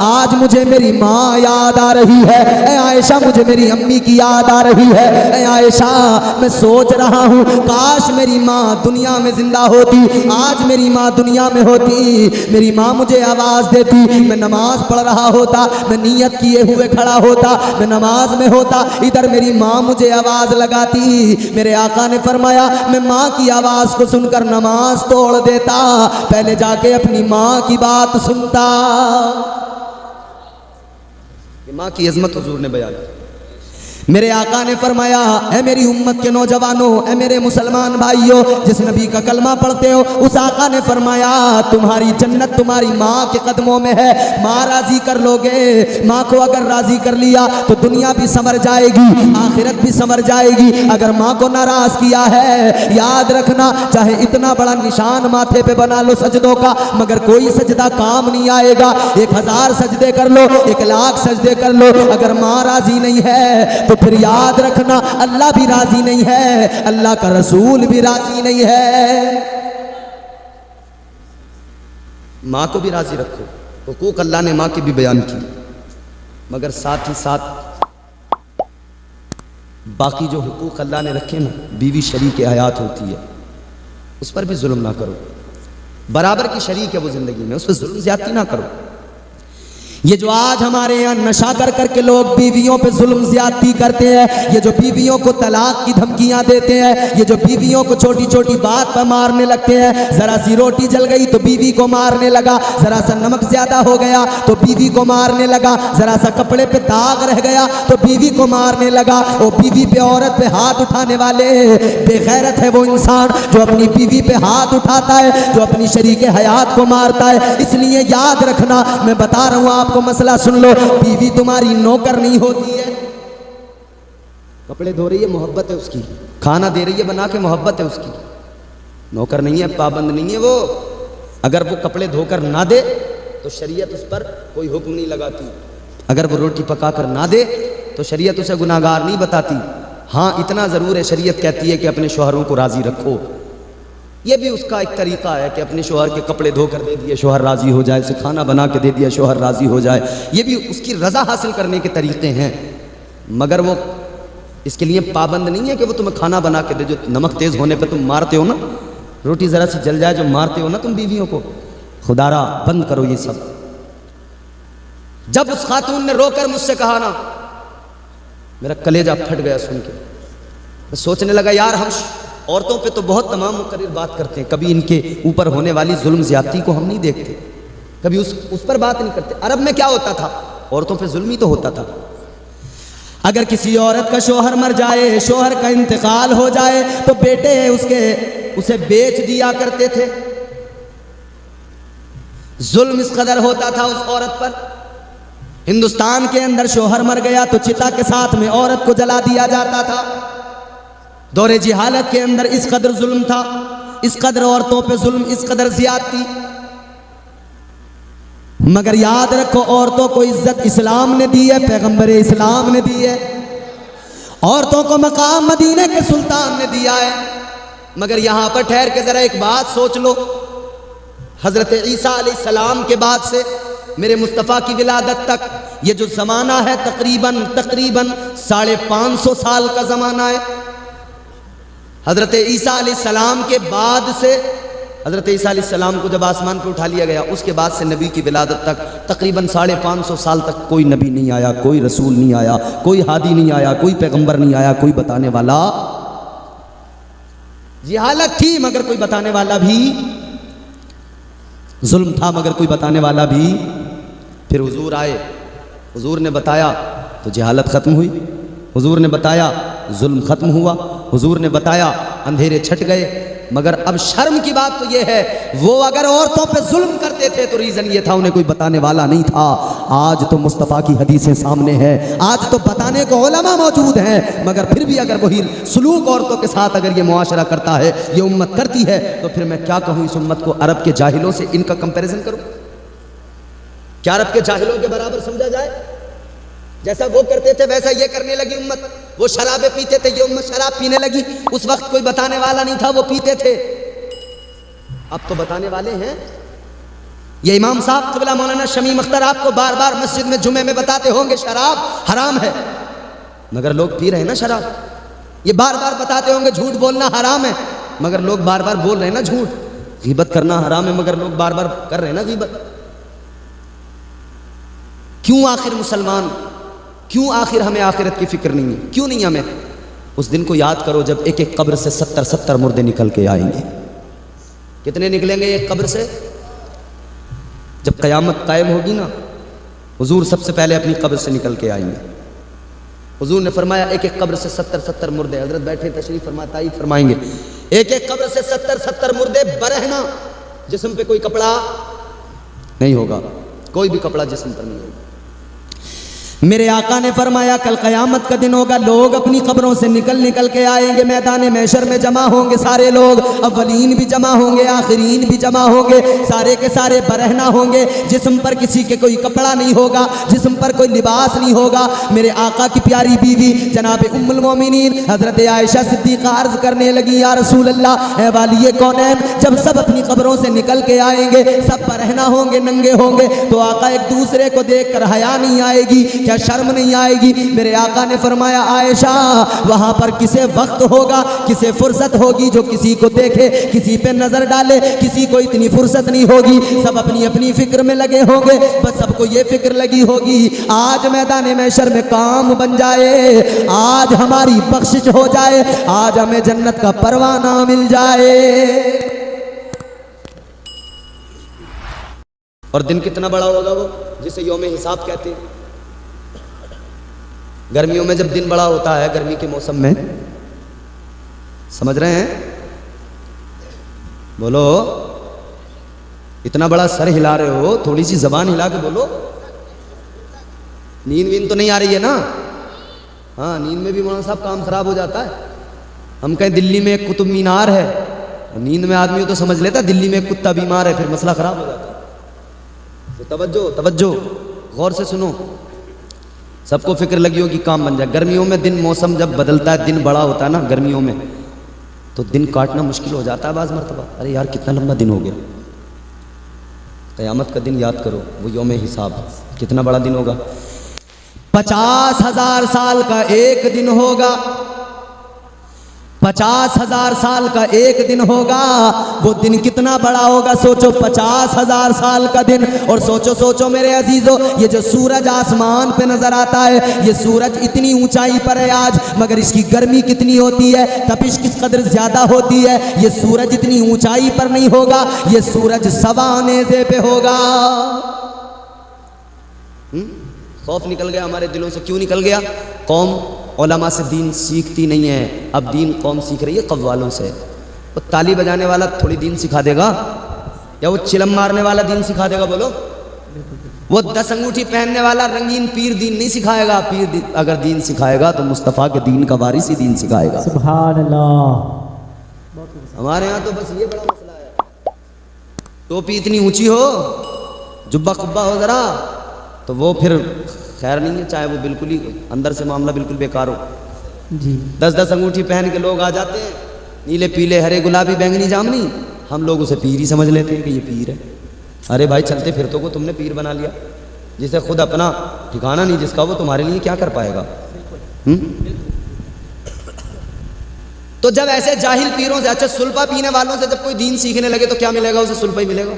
आज मुझे मेरी माँ याद आ रही है, ए आयशा मुझे मेरी अम्मी की याद आ रही है, ए आयशा मैं सोच रहा हूँ काश मेरी माँ दुनिया में जिंदा होती, आज मेरी माँ दुनिया में होती, मेरी माँ मुझे आवाज़ देती, मैं नमाज पढ़ रहा होता, मैं नियत किए हुए खड़ा होता, मैं नमाज में होता, इधर मेरी माँ मुझे आवाज लगाती। मेरे आका ने फरमाया मैं माँ की आवाज को सुनकर नमाज तोड़ देता, पहले जाके अपनी माँ की बात सुनता। माँ की अजमत हुजूर ने बयान की। मेरे आका ने फरमाया, ऐ मेरी उम्मत के नौजवानों, ऐ मेरे मुसलमान भाइयों, जिस नबी का कलमा पढ़ते हो, उस आका ने फरमाया तुम्हारी जन्नत तुम्हारी माँ के कदमों में है। माँ राजी कर लोगे, माँ को अगर राजी कर लिया तो दुनिया भी संवर जाएगी, आखिरत भी संवर जाएगी। अगर माँ को नाराज किया है, याद रखना चाहे इतना बड़ा निशान माथे पे बना लो सजदों का, मगर कोई सजदा काम नहीं आएगा। 1000 सजदे कर लो, 1,00,000 सजदे कर लो, अगर माँ राजी नहीं है तो फिर याद रखना अल्लाह भी राजी नहीं है, अल्लाह का रसूल भी राजी नहीं है। माँ को भी राजी रखो। हुकूक अल्लाह ने माँ की भी बयान की, मगर साथ ही साथ बाकी जो हुकूक अल्लाह ने रखे ना, बीवी शरीक हयात होती है, उस पर भी जुल्म ना करो। बराबर की शरीक है वो जिंदगी में, उस पर जुल्म ज्यादती ना करो। ये जो आज हमारे यहाँ नशा कर करके लोग बीवियों पे जुल्म ज्यादती करते हैं, ये जो बीवियों को तलाक की धमकियां देते हैं, ये जो बीवियों को छोटी छोटी बात पर मारने लगते हैं, जरा सी रोटी जल गई तो बीवी को मारने लगा, जरा सा नमक ज्यादा हो गया तो बीवी को मारने लगा, जरा सा कपड़े पे दाग रह गया तो बीवी को मारने लगा। वो बीवी पे औरत पे हाथ उठाने वाले बेगैरत है वो इंसान जो अपनी बीवी पे हाथ उठाता है, जो अपनी शरीके हयात को मारता है। इसलिए याद रखना, मैं बता रहा हूँ आपको मसला सुन लो, बीवी तुम्हारी नौकर नहीं होती है। कपड़े धो रही है मोहब्बत है उसकी, खाना दे रही है बना के मोहब्बत है उसकी, नौकर नहीं है, पाबंद नहीं है वो। अगर वो कपड़े धोकर ना दे तो शरीयत उस पर कोई हुक्म नहीं लगाती, अगर वो रोटी पकाकर ना दे तो शरीयत उसे गुनाहगार नहीं बताती। हाँ इतना ज़रूर है, शरीयत कहती है कि अपने शौहरों को राज़ी रखो। ये भी उसका एक तरीक़ा है कि अपने शौहर के कपड़े धोकर दे दिए, शौहर राज़ी हो जाए, उसे खाना बना के दे दिया, शौहर राज़ी हो जाए। ये भी उसकी रज़ा हासिल करने के तरीक़े हैं, मगर वो इसके लिए पाबंद नहीं है कि वो तुम्हें खाना बना के दे। जो नमक तेज़ होने पर तुम मारते हो ना, रोटी ज़रा सी जल जाए जो मारते हो ना तुम बीवियों को, खुदारा बंद करो ये सब। जब उस खातून ने रोकर मुझसे कहा ना, मेरा कलेजा फट गया सुन के। मैं सोचने लगा यार हम औरतों पे तो बहुत तमाम मुकर्रिर बात करते हैं, कभी इनके ऊपर होने वाली जुल्म ज्यादती को हम नहीं देखते, कभी उस पर बात नहीं करते। अरब में क्या होता था, औरतों पे जुल्म ही तो होता था। अगर किसी औरत का शौहर मर जाए, शौहर का इंतकाल हो जाए तो बेटे उसे बेच दिया करते थे। जुल्म इस कदर होता था उस औरत पर। हिंदुस्तान के अंदर शौहर मर गया तो चिता के साथ में औरत को जला दिया जाता था। दौरे जिहालत के अंदर इस कदर जुल्म था, इस कदर औरतों पे जुल्म, इस कदर ज्यादती। मगर याद रखो, औरतों को इज्जत इस्लाम ने दी है, पैगंबर इस्लाम ने दी है। औरतों को मकाम मदीने के सुल्तान ने दिया है। मगर यहां पर ठहर के जरा एक बात सोच लो, हजरत ईसा अलैहिस्सलाम के बाद से मेरे मुस्तफ़ा की विलादत तक ये जो ज़माना है तकरीबन 550 साल का ज़माना है। हज़रत ईसा अलैहिस्सलाम के बाद से, हज़रत ईसा अलैहिस्सलाम को जब आसमान पर उठा लिया गया उसके बाद से नबी की विलादत तक तकरीबन 550 साल तक कोई नबी नहीं आया, कोई रसूल नहीं आया, कोई हादी नहीं आया, कोई पैगंबर नहीं आया, कोई बताने वाला। जिहालत थी मगर कोई बताने वाला भी, जुल्म था मगर कोई बताने वाला भी। फिर हुजूर आए, हुजूर ने बताया तो जिहालत ख़त्म हुई, हुजूर ने बताया जुल्म ख़त्म हुआ, हुजूर ने बताया अंधेरे छट गए। मगर अब शर्म की बात तो ये है, वो अगर औरतों पे जुल्म करते थे तो रीज़न ये था उन्हें कोई बताने वाला नहीं था। आज तो मुस्तफ़ा की हदीसें सामने हैं, आज तो बताने को उलमा मौजूद हैं, मगर फिर भी अगर वही सलूक औरतों के साथ अगर ये मुआशरा करता है, ये उम्मत करती है, तो फिर मैं क्या कहूँ इस उम्मत को। अरब के जाहिलों से इनका कंपेरिजन करूँ? क्या अरब के जाहिलों के बराबर समझा जाए? जैसा वो करते थे वैसा ये करने लगी उम्मत। वो शराबें पीते थे, ये उम्मत शराब पीने लगी। उस वक्त कोई बताने वाला नहीं था, वो पीते थे। अब तो बताने वाले हैं। ये इमाम साहब क़िबला मौलाना शमीम अख्तर आपको बार बार मस्जिद में जुमे में बताते होंगे शराब हराम है, मगर लोग पी रहे हैं ना शराब। ये बार बार बताते होंगे झूठ बोलना हराम है, मगर लोग बार बार बोल रहे हैं ना झूठ। गीबत करना हराम है, मगर लोग बार बार कर रहे हैं ना गीबत। क्यों आखिर मुसलमान, क्यों आखिर हमें आखिरत की फिक्र नहीं है? क्यों नहीं हमें? उस दिन को याद करो जब एक एक कब्र से 70 मुर्दे निकल के आएंगे। कितने निकलेंगे एक कब्र से? जब क़यामत कायम होगी ना, हुजूर सबसे पहले अपनी कब्र से निकल के आएंगे। हुजूर ने फरमाया एक एक कब्र से 70 मुर्दे। हजरत बैठे तशरीफ फरमाता ही फरमाएंगे, एक एक कब्र से 70 मुर्दे बरहना, जिस्म पे कोई कपड़ा नहीं होगा, कोई भी कपड़ा जिस्म पर नहीं होगा। मेरे आका ने फरमाया कल क़यामत का दिन होगा, लोग अपनी कब्रों से निकल निकल के आएंगे, मैदान महशर में जमा होंगे सारे लोग। अव्वलीन भी जमा होंगे, आखिरीन भी जमा होंगे, सारे के सारे बरहना होंगे। जिस्म पर किसी के कोई कपड़ा नहीं होगा, जिस्म पर कोई लिबास नहीं होगा। मेरे आका की प्यारी बीवी जनाब उम्मुल मोमिनीन हज़रत आयशा सिद्दीक़ा अर्ज़ करने लगी, या रसूल अल्लाह, ए वालिए कौनैन, जब सब अपनी कब्रों से निकल के आएंगे, सब बरहना होंगे, नंगे होंगे, तो आका एक दूसरे को देख कर हया नहीं आएगी क्या शर्म नहीं आएगी? मेरे आका ने फरमाया आयशा वहां पर किसे वक्त होगा, किसे फुर्सत होगी जो किसी को देखे, किसी पे नजर डाले? किसी को इतनी फुर्सत नहीं होगी, सब अपनी अपनी फिक्र में लगे होंगे। बस सबको ये फिक्र लगी होगी आज मैदान महशर में काम बन जाए, आज हमारी बख्शिश हो जाए, आज हमें जन्नत का परवाना मिल जाए। और दिन कितना बड़ा होगा वो जिसे यौम हिसाब कहते हैं। गर्मियों में जब दिन बड़ा होता है, गर्मी के मौसम में, समझ रहे हैं? बोलो, इतना बड़ा सर हिला रहे हो, थोड़ी सी जबान हिला के बोलो। नींद वींद तो नहीं आ रही है ना? हाँ, नींद में भी मौलाना साहब काम खराब हो जाता है। हम कहें दिल्ली में एक कुतुब मीनार है, नींद में आदमी तो समझ लेता दिल्ली में एक कुत्ता बीमार है, फिर मसला खराब हो जाता है। तो तवज्जो तवज्जो, गौर से सुनो, सबको फिक्र लगी हो कि काम बन जाए। गर्मियों में दिन, मौसम जब बदलता है, दिन बड़ा होता है ना गर्मियों में, तो दिन काटना मुश्किल हो जाता है बाज़ मरतबा। अरे यार कितना लंबा दिन हो गया। क़यामत का दिन याद करो, वो यौम हिसाब कितना बड़ा दिन होगा। 50,000 साल का एक दिन होगा, 50,000 साल का एक दिन होगा। वो दिन कितना बड़ा होगा सोचो, 50,000 साल का दिन। और सोचो सोचो मेरे अजीजों, ये जो सूरज आसमान पे नजर आता है, ये सूरज इतनी ऊंचाई पर है आज, मगर इसकी गर्मी कितनी होती है, तपिश किस कदर ज्यादा होती है। ये सूरज इतनी ऊंचाई पर नहीं होगा, ये सूरज सवा नेज़े पे होगा। खौफ निकल गया हमारे दिलों से। क्यों निकल गया? कौम उलमा से दीन सीखती नहीं है, अब दीन कौम सीख रही है कव्वालों से। वो ताली बजाने वाला थोड़ी दीन सिखा देगा, या वो चिलम मारने वाला दीन सिखा देगा? बोलो, वो 10 अंगूठी पहनने वाला रंगीन पीर दीन नहीं सिखाएगा। पीर अगर दीन सिखाएगा तो मुस्तफ़ा के दीन का वारिस ही दीन सिखाएगा। सुभान अल्लाह। हमारे यहाँ तो बस ये बड़ा मसला है, टोपी इतनी ऊंची हो, जुब्बा कुब्बा हो जरा, तो वो फिर खैर नहीं है, चाहे वो बिल्कुल ही अंदर से मामला बिल्कुल बेकार हो जी। 10-10 अंगूठी पहन के लोग आ जाते हैं, नीले पीले हरे गुलाबी बैंगनी जामनी, हम लोग उसे पीर ही समझ लेते हैं कि ये पीर है। अरे भाई, चलते फिरतों को तुमने पीर बना लिया, जिसे खुद अपना ठिकाना नहीं जिसका, वो तुम्हारे लिए क्या कर पाएगा? तो जब ऐसे जाहिल पीरों से, अच्छा सुल्फा पीने वालों से जब कोई दीन सीखने लगे तो क्या मिलेगा उसे? सुल्फा ही मिलेगा,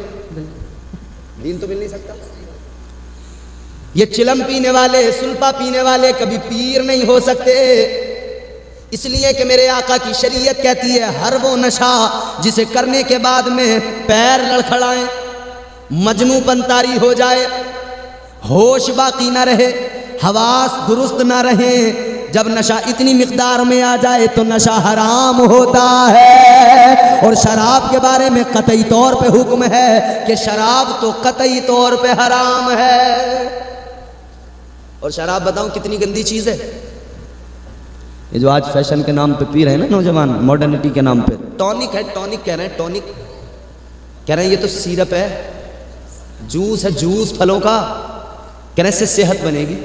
दीन तो मिल नहीं सकता। ये चिलम पीने वाले, सुल्फा पीने वाले कभी पीर नहीं हो सकते, इसलिए कि मेरे आका की शरीयत कहती है हर वो नशा जिसे करने के बाद में पैर लड़खड़ाएं, मजनूपन तारी हो जाए, होश बाकी ना रहे, हवास दुरुस्त ना रहे, जब नशा इतनी मिकदार में आ जाए तो नशा हराम होता है। और शराब के बारे में कतई तौर पे हुक्म है कि शराब तो कतई तौर पे हराम है। और शराब बताऊं कितनी गंदी चीज है। ये जो आज फैशन के नाम पे पी रहे हैं ना नौजवान, मॉडर्निटी के नाम पे, टॉनिक है, टॉनिक कह रहे हैं, टॉनिक कह रहे हैं, ये तो सिरप है, जूस है, जूस फलों का, कह रहे हैं इससे सेहत बनेगी।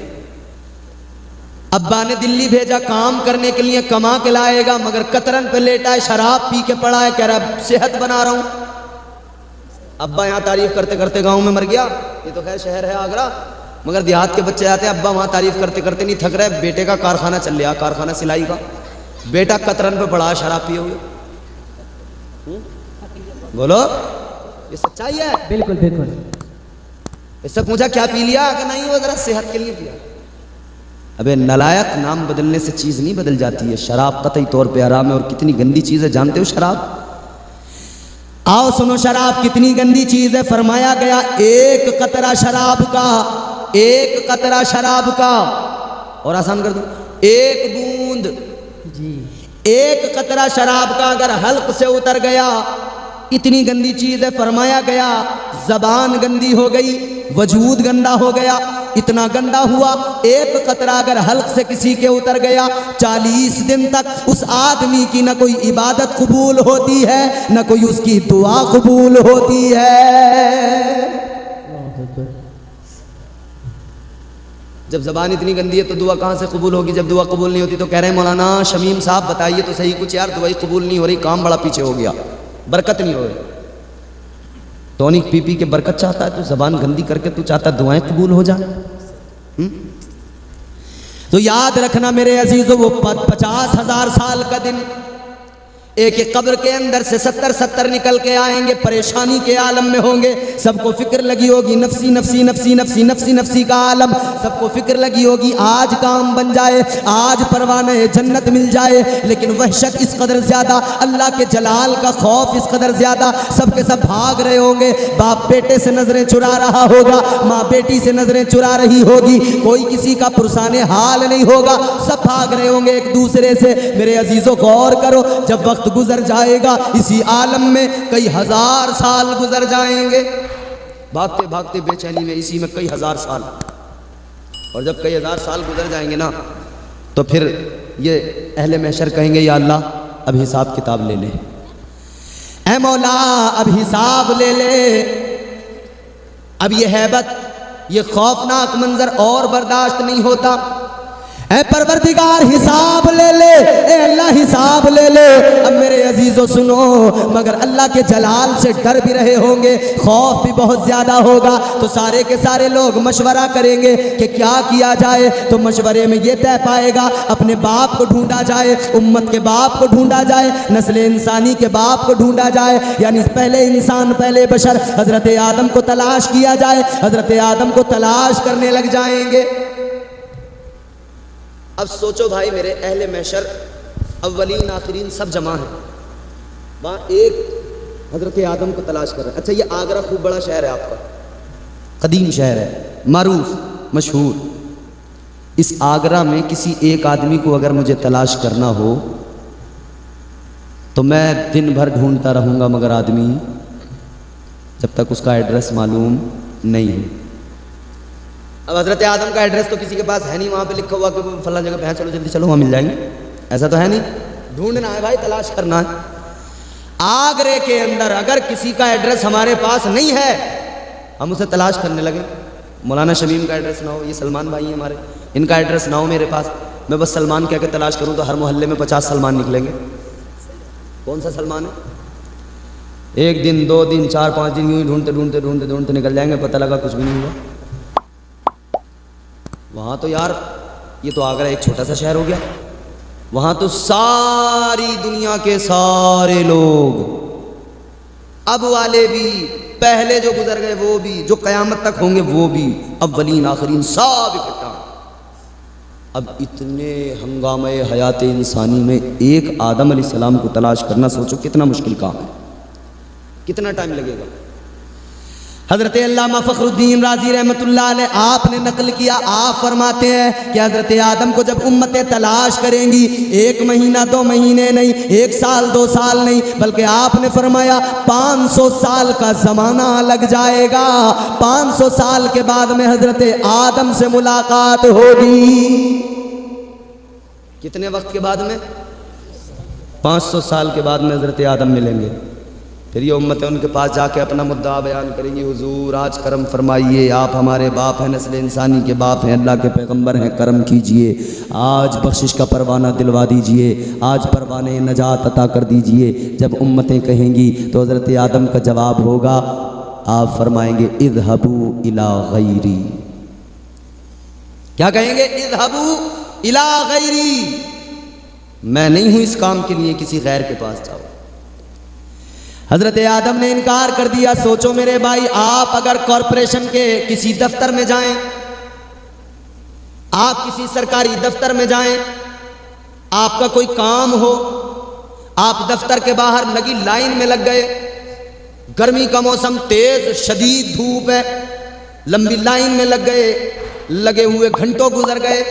अब्बा ने दिल्ली भेजा काम करने के लिए, कमा के लाएगा, मगर कतरन पे लेटा है, शराब पी के पड़ा है, कह रहा है सेहत बना रहा हूं। अब्बा यहाँ तारीफ करते करते गांव में मर गया, ये तो खैर शहर है आगरा, मगर देहात के बच्चे आते हैं, अब्बा वहाँ तारीफ करते करते नहीं थक रहे, बेटे का कारखाना चल रहा, कारखाना सिलाई का, बेटा कतरन पे पड़ा, शराब पिए हुए। बोलो, ये सच्चाई है? बिल्कुल बिल्कुल। इससे पूछा क्या पी लिया? कि नहीं, वो जरा सेहत के लिए पिया। अबे नलायक, नाम बदलने से चीज नहीं बदल जाती है। शराब कतई तौर पे हराम है, और कितनी गंदी चीज है जानते हो शराब? आओ सुनो, शराब कितनी गंदी चीज है। फरमाया गया एक कतरा शराब का, एक कतरा शराब का, और आसान कर दो, एक बूंद जी, एक कतरा शराब का अगर हल्क से उतर गया, इतनी गंदी चीज है। फरमाया गया जबान गंदी हो गई, वजूद गंदा हो गया, इतना गंदा हुआ, एक कतरा अगर हल्क से किसी के उतर गया, 40 दिन तक उस आदमी की न कोई इबादत कबूल होती है, न कोई उसकी दुआ कबूल होती है। जब जबान इतनी गंदी है तो दुआ कहाँ से कबूल होगी? जब दुआ कबूल नहीं होती तो कह रहे हैं मौलाना शमीम साहब बताइए तो सही कुछ यार, दुआ कबूल नहीं हो रही, काम बड़ा पीछे हो गया, बरकत नहीं हो रही। टॉनिक पी पी के बरकत चाहता है, तो जबान गंदी करके तू चाहता दुआएं कबूल हो जाए? तो याद रखना मेरे अजीजों, वो 50,000 साल का दिन, एक एक कब्र के अंदर से 70 निकल के आएंगे, परेशानी के आलम में होंगे, सबको फिक्र लगी होगी, नफसी नफसी नफसी नफसी नफसी नफसी का आलम, सबको फिक्र लगी होगी, आज काम बन जाए, आज परवाने जन्नत मिल जाए। लेकिन वहशत इस कदर ज्यादा, अल्लाह के जलाल का खौफ इस कदर ज्यादा, सबके सब भाग रहे होंगे। बाप बेटे से नजरें चुरा रहा होगा, माँ बेटी से नजरें चुरा रही होगी, कोई किसी का पुरसाने हाल नहीं होगा, सब भाग रहे होंगे एक दूसरे से। मेरे अजीजों गौर करो, जब वक्त गुजर जाएगा, इसी आलम में कई हजार साल गुजर जाएंगे, भागते भागते बेचैनी में, इसी में कई हजार साल। और जब कई हजार साल गुजर जाएंगे ना, तो फिर ये अहले महशर कहेंगे, या अल्लाह अब हिसाब किताब ले ले, ऐ मौला अब हिसाब ले ले। अब ये हैबत, ये खौफनाक मंजर और बर्दाश्त नहीं होता। ऐ परवरदिगार हिसाब ले ले, ऐ अल्लाह हिसाब ले ले। अब मेरे अजीजों सुनो, मगर अल्लाह के जलाल से डर भी रहे होंगे, खौफ भी बहुत ज्यादा होगा, तो सारे के सारे लोग मशवरा करेंगे कि क्या किया जाए। तो मशवरे में ये तय पाएगा, अपने बाप को ढूंढा जाए, उम्मत के बाप को ढूंढा जाए, नस्ल इंसानी के बाप को ढूंढा जाए, यानी पहले इंसान, पहले बशर हजरत आदम को तलाश किया जाए। हजरत आदम को तलाश करने लग जाएंगे। अब सोचो भाई मेरे, अहले महशर अव्वलीन आखिरीन सब जमा हैं, वहाँ एक हजरत आदम को तलाश कर रहे हैं। अच्छा, ये आगरा खूब बड़ा शहर है आपका, कदीम शहर है, मारूफ मशहूर। इस आगरा में किसी एक आदमी को अगर मुझे तलाश करना हो तो मैं दिन भर ढूंढता रहूँगा, मगर आदमी जब तक उसका एड्रेस मालूम नहीं है। अब हजरत आदम का एड्रेस तो किसी के पास है नहीं, वहाँ पे लिखा हुआ कि फला जगह पे है, चलो जल्दी चलो वहाँ मिल जाएंगे, ऐसा तो है नहीं। ढूंढना है भाई, तलाश करना है। आगरे के अंदर अगर किसी का एड्रेस हमारे पास नहीं है, हम उसे तलाश करने लगे। मौलाना शमीम का एड्रेस ना हो, ये सलमान भाई हैं हमारे, इनका एड्रेस ना हो मेरे पास, मैं बस सलमान कह के तलाश करूँ तो हर मोहल्ले में 50 सलमान निकलेंगे। कौन सा सलमान है? एक दिन, 2 दिन, 4-5 दिन यूँ ही ढूंढते ढूंढते ढूंढते ढूंढते निकल जाएंगे, पता लगा कुछ भी नहीं हुआ। वहाँ तो यार, ये तो आगरा एक छोटा सा शहर हो गया, वहाँ तो सारी दुनिया के सारे लोग, अब वाले भी, पहले जो गुजर गए वो भी, जो कयामत तक होंगे वो भी, अव्वलीन आखिरीन सब इकट्ठा। अब इतने हंगामे हयात इंसानी में एक आदम अलैहिस्सलाम को तलाश करना, सोचो कितना मुश्किल काम है, कितना टाइम लगेगा। हजरत अल्लामा फखरुद्दीन राजी रहमतुल्लाह अलैह आपने नकल किया, आप फरमाते हैं कि हजरत आदम को जब उम्मतें तलाश करेंगी, 1 महीना 2 महीने नहीं, 1 साल 2 साल नहीं, बल्कि आपने फरमाया 500 साल का ज़माना लग जाएगा। 500 साल के बाद में हजरत आदम से मुलाकात होगी। कितने वक्त के बाद में? 500 साल के बाद में हजरत आदम मिलेंगे। फिर ये उम्मतें उनके पास जाके अपना मुद्दा बयान करेंगी, हुजूर आज करम फरमाइए, आप हमारे बाप हैं, नस्ल इंसानी के बाप हैं, अल्लाह के पैगंबर हैं, करम कीजिए, आज बख्शिश का परवाना दिलवा दीजिए, आज परवाने नजात अता कर दीजिए। जब उम्मतें कहेंगी तो हज़रत आदम का जवाब होगा, आप फरमाएंगे इज़हबू इला गैरी। क्या कहेंगे? इज़हबू इला गैरी, मैं नहीं हूँ इस काम के लिए, किसी गैर के पास जाओ। हजरत आदम ने इनकार कर दिया। सोचो मेरे भाई, आप अगर कॉरपोरेशन के किसी दफ्तर में जाएं, आप किसी सरकारी दफ्तर में जाएं, आपका कोई काम हो, आप दफ्तर के बाहर लगी लाइन में लग गए, गर्मी का मौसम, तेज शदीद धूप है, लंबी लाइन में लग गए, लगे हुए घंटों गुजर गए।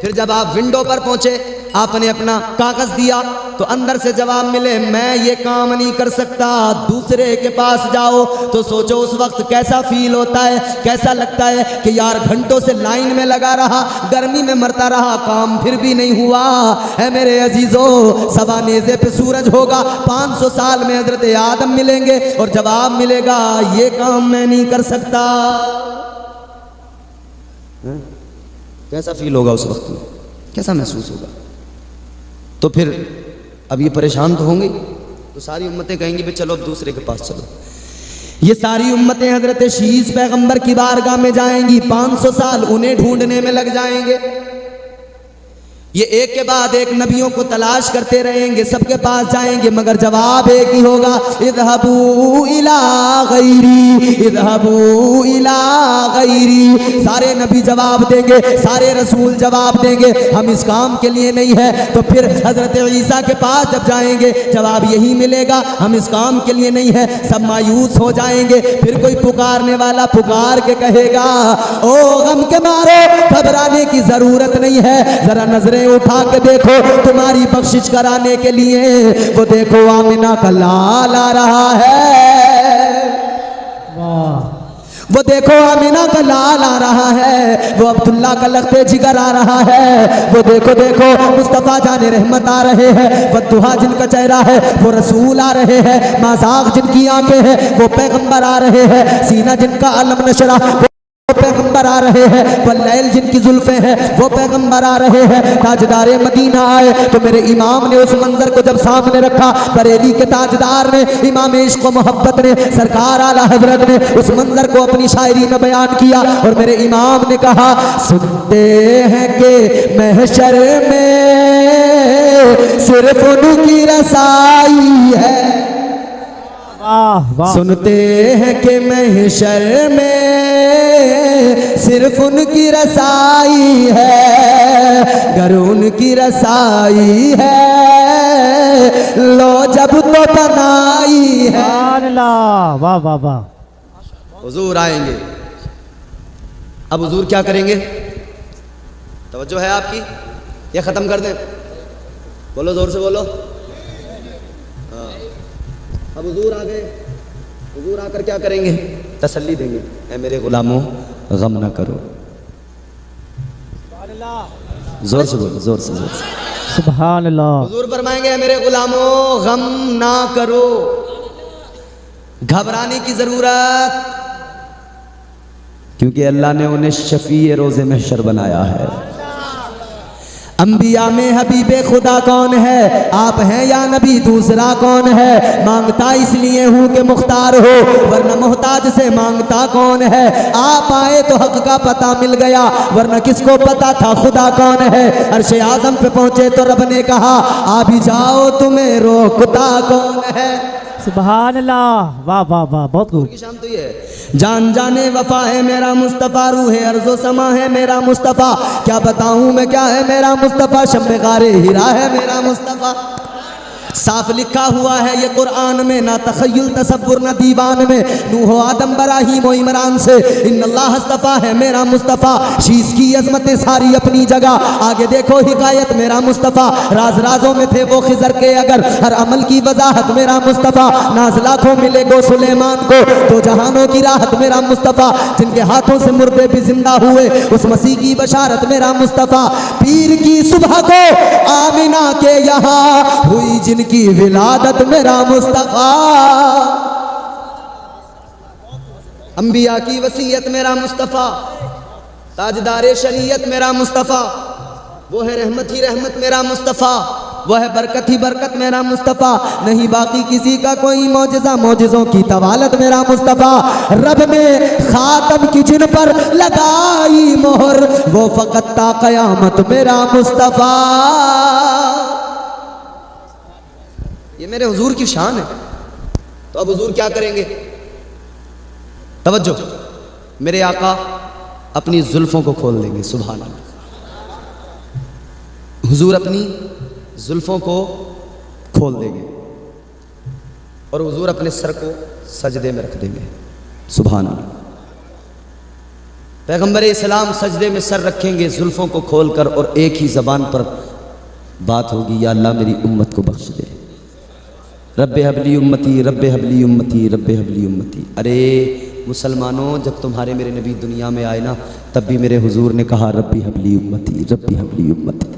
फिर जब आप विंडो पर पहुंचे, आपने अपना कागज दिया तो अंदर से जवाब मिले, मैं ये काम नहीं कर सकता, दूसरे के पास जाओ। तो सोचो उस वक्त कैसा फील होता है, कैसा लगता है कि यार घंटों से लाइन में लगा रहा, गर्मी में मरता रहा, काम फिर भी नहीं हुआ। है मेरे अजीजों, सवा नेज़े पे सूरज होगा, 500 साल में हजरत आदम मिलेंगे और जवाब मिलेगा, ये काम मैं नहीं कर सकता। कैसा फील होगा उस वक्त में, कैसा महसूस होगा? तो फिर अब ये परेशान तो होंगे, तो सारी उम्मतें कहेंगी भाई चलो अब दूसरे के पास चलो। ये सारी उम्मतें हजरत शीस पैगंबर की बारगाह में जाएंगी, 500 साल उन्हें ढूंढने में लग जाएंगे। ये एक के बाद एक नबियों को तलाश करते रहेंगे, सबके पास जाएंगे, मगर जवाब एक ही होगा, इज़हबू इला गैरी, इज़हबू इला गैरी। सारे नबी जवाब देंगे, सारे रसूल जवाब देंगे, हम इस काम के लिए नहीं है। तो फिर हजरत ईसा के पास जब जाएंगे जवाब यही मिलेगा, हम इस काम के लिए नहीं है। सब मायूस हो जाएंगे। फिर कोई पुकारने वाला पुकार के कहेगा, ओ गम के मारे घबराने की जरूरत नहीं है, जरा नजरें उठा के देखो तुम्हारी बख्शिश कराने के लिए वो देखो आमिना का लाल आ रहा है, वो देखो आमिना का लाल आ रहा है, वो अब्दुल्ला का लख्ते जिगर आ रहा है, वो देखो देखो मुस्तफ़ा जाने रहमत आ रहे हैं, वद्दुहा जिनका चेहरा है वो रसूल आ रहे हैं, माज़ाक जिनकी आंखें हैं वो पैगंबर आ रहे हैं, सीना जिनका अलम नशरा वो पैगंबर आ रहे हैं, वल्लैल जिनकी जुल्फे हैं वो पैगंबर आ रहे हैं। ताजदारे मदीना आए तो मेरे इमाम ने उस मंजर को जब सामने रखा, बरेली के ताजदार ने, इमाम इश्क व मोहब्बत ने, सरकार आला हजरत ने उस मंजर को अपनी शायरी में बयान किया और मेरे इमाम ने कहा, सुनते हैं कि महशर में सिर्फ उनकी रसाई है, सुनते हैं कि महशर में सिर्फ उनकी रसाई है, घर उनकी रसाई है, लो जब तो बनाई है। वाह वाह वाह। हुजूर आएंगे, अब हुजूर क्या करेंगे? तवज्जो है आपकी या ख़त्म कर दें? बोलो, जोर से बोलो। अब हुजूर आ गए, हुजूर आकर क्या करेंगे? तसल्ली देंगे, ऐ मेरे गुलामों गम ना करो। जोर से बोलो, जोर से, जोर से। सुभान अल्लाह। हुजूर फरमाएंगे, ऐ मेरे गुलामों गम ना करो, घबराने की जरूरत, क्योंकि अल्लाह ने उन्हें शफी रोज़े महशर बनाया है। अंबिया में हबीबे खुदा कौन है? आप हैं या नबी दूसरा कौन है? मांगता इसलिए हूँ कि मुख्तार हो, वरना मोहताज से मांगता कौन है? आप आए तो हक का पता मिल गया, वरना किसको पता था खुदा कौन है? अर्शे आज़म पे पहुँचे तो रब ने कहा, आ भी जाओ तुम्हें रोकता कौन है? सुभान अल्लाह। वाह वाह वाह, बहुत खूब। की शाम तो ये है, जान जाने वफा है मेरा मुस्तफ़ा, रूहे अर्ज़ो समा है मेरा मुस्तफ़ा, क्या बताऊं मैं क्या है मेरा मुस्तफ़ा, शम्मे गारे हीरा है मेरा मुस्तफ़ा। साफ लिखा हुआ है ये कुरान में, ना तखय्युल तसव्वुर ना दीवान में, नूह आदम बराहीम व इमरान से इन्नल्लाह हस्तफा है मेरा मुस्तफ़ा। शीश की अजमतें सारी अपनी जगह, आगे देखो हिकायत मेरा मुस्तफ़ा, राज राजों में थे वो खिज़र के अगर, हर अमल की वजाहत मेरा मुस्तफ़ा, नाज लाखों मिले गो सुलेमान को, दो जहानों की राहत मेरा मुस्तफ़ा, जिनके हाथों से मुर्दे भी जिंदा हुए उस मसीह की बशारत मेरा मुस्तफ़ा। पीर की सुबह को आमिना के यहाँ हुई जिनकी विलादत मेरा मुस्तफ़ा, अंबिया की वसीयत मेरा मुस्तफ़ा, ताजदारे शरीयत मेरा मुस्तफ़ा, वो है रहमत ही रहमत मेरा मुस्तफ़ा, वो है बरकत ही बरकत मेरा मुस्तफ़ा, नहीं बाकी किसी का कोई मौजज़ा, मौजज़ों की तवालत मेरा मुस्तफ़ा। रब ने खातम की जिन पर लगाई मोहर, वो फ़कत ता क़यामत मेरा मुस्तफ़ा। ये मेरे हुजूर की शान है। तो अब हुजूर क्या करेंगे? तवज्जो, मेरे आका अपनी जुल्फों को खोल देंगे। सुभान अल्लाह। हुजूर अपनी जुल्फों को खोल देंगे और हुजूर अपने सर को सजदे में रख देंगे। सुभान अल्लाह। पैगंबर इस्लाम सजदे में सर रखेंगे जुल्फों को खोलकर, और एक ही ज़बान पर बात होगी, या अल्लाह मेरी उम्मत को बख्श दे, रब्बे हबली उम्मती, रब्बे हबली उम्मती, रब्बे हबली उम्मती। अरे मुसलमानों, जब तुम्हारे मेरे नबी दुनिया में आए ना, तब भी मेरे हुजूर ने कहा रब्बी हबली उम्मती, रब्बी हबली उम्मती।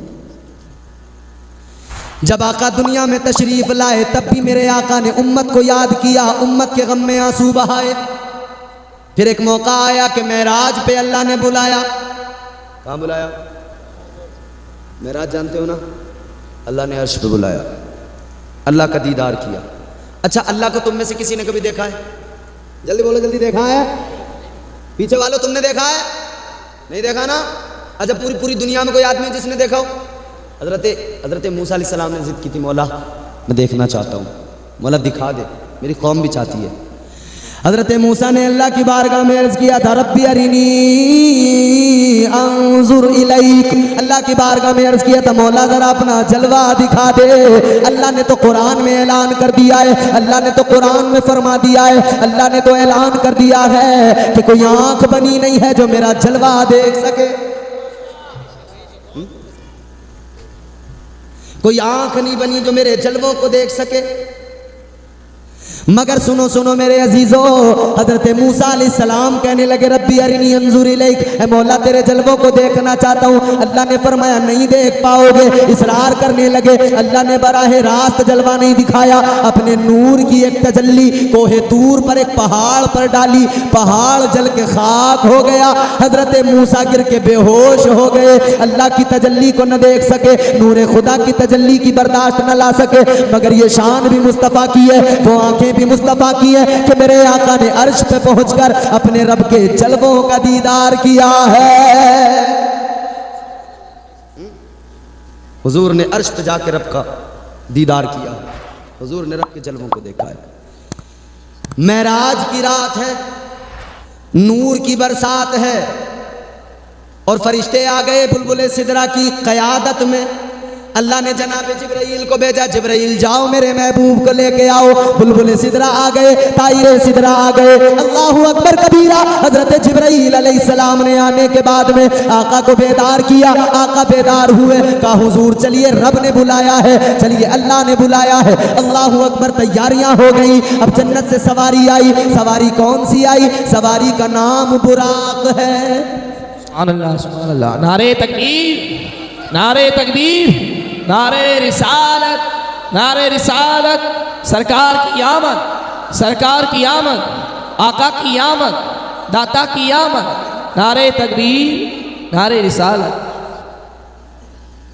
जब आका दुनिया में तशरीफ लाए तब भी मेरे आका ने उम्मत को याद किया, उम्मत के गम में आंसू बहाए। फिर एक मौका आया कि मेराज पे अल्लाह ने बुलाया। कहाँ बुलाया? मेराज जानते हो ना, अल्लाह ने अर्श पे बुलाया, अल्लाह का दीदार किया। अच्छा, अल्लाह को तुम में से किसी ने कभी देखा है? जल्दी बोलो, जल्दी देखा है? पीछे वालों तुमने देखा है? नहीं देखा ना? अच्छा, पूरी पूरी दुनिया में कोई आदमी जिसने देखा हो? हजरत मूसा अलैहिस्सलाम ने जिद की थी, मौला मैं देखना चाहता हूँ, मौला दिखा दे, मेरी कौम भी चाहती है। हजरत मूसा ने अल्लाह की बारगाह में अर्ज किया था, रब्बी अरिनी अंजुर इलैक। अल्लाह की बारगाह में अर्ज किया था, मौला जरा अपना जलवा दिखा दे। अल्लाह ने तो कुरान में ऐलान कर दिया है, अल्लाह ने तो कुरान में फरमा दिया है, अल्लाह ने तो ऐलान कर दिया है कि कोई आंख बनी नहीं है जो मेरा जलवा देख सके। कोई आंख नहीं बनी जो मेरे जलवों को देख सके। मगर सुनो सुनो मेरे अजीजों, हजरत मूसा अलैहिस्सलाम कहने लगे, रब्बी अरिनी अंजुर इलैक, ऐ मौला तेरे जलवों को देखना चाहता हूँ। अल्लाह ने फरमाया नहीं देख पाओगे। इसरार करने लगे। अल्लाह ने बराहे रास्त जलवा नहीं दिखाया, अपने नूर की एक तजल्ली कोहे तूर पर एक पहाड़ पर डाली, पहाड़ जल के खाक हो गया। हजरत मूसा गिर के बेहोश हो गए, अल्लाह की तजल्ली को न देख सके, नूर खुदा की तजल्ली की बर्दाश्त न ला सके। मगर ये शान भी मुस्तफ़ा की है, वो आंखें भी मुस्तफा की है कि मेरे आका ने अर्श पे पहुंचकर अपने रब के जलवों का दीदार किया है। हुजूर ने अर्श पे जाके रब का दीदार किया, हुजूर ने रब के जलवों को देखा है। मेराज की रात है, नूर की बरसात है और फरिश्ते आ गए बुलबुल सिदरा की क़यादत में। अल्लाह ने जनाब जिब्राइल को भेजा, जिब्राइल जाओ मेरे महबूब को लेके आओ। बुलबुल सिदरा आ गए, तायरे सिदरा आ गए। अल्लाहु अकबर कबीरा। हजरत जिब्राइल अलैहिस्सलाम ने आने के बाद में आका को बेदार किया, आका बेदार हुए, कहा हुजूर चलिए रब ने बुलाया है, चलिए अल्लाह ने बुलाया है। अल्लाहु अकबर, तैयारियां हो गई। अब जन्नत से सवारी आई। सवारी कौन सी आई? सवारी का नाम बुराक है। सुभान अल्लाह, सुभान अल्लाह। नारे तकबीर, नारे तकबीर, नारे रिसालत, नारे रिसालत। सरकार की आमद, सरकार की आमद, आका की आमद, दाता की आमद। नारे तकबीर, नारे रिसालत।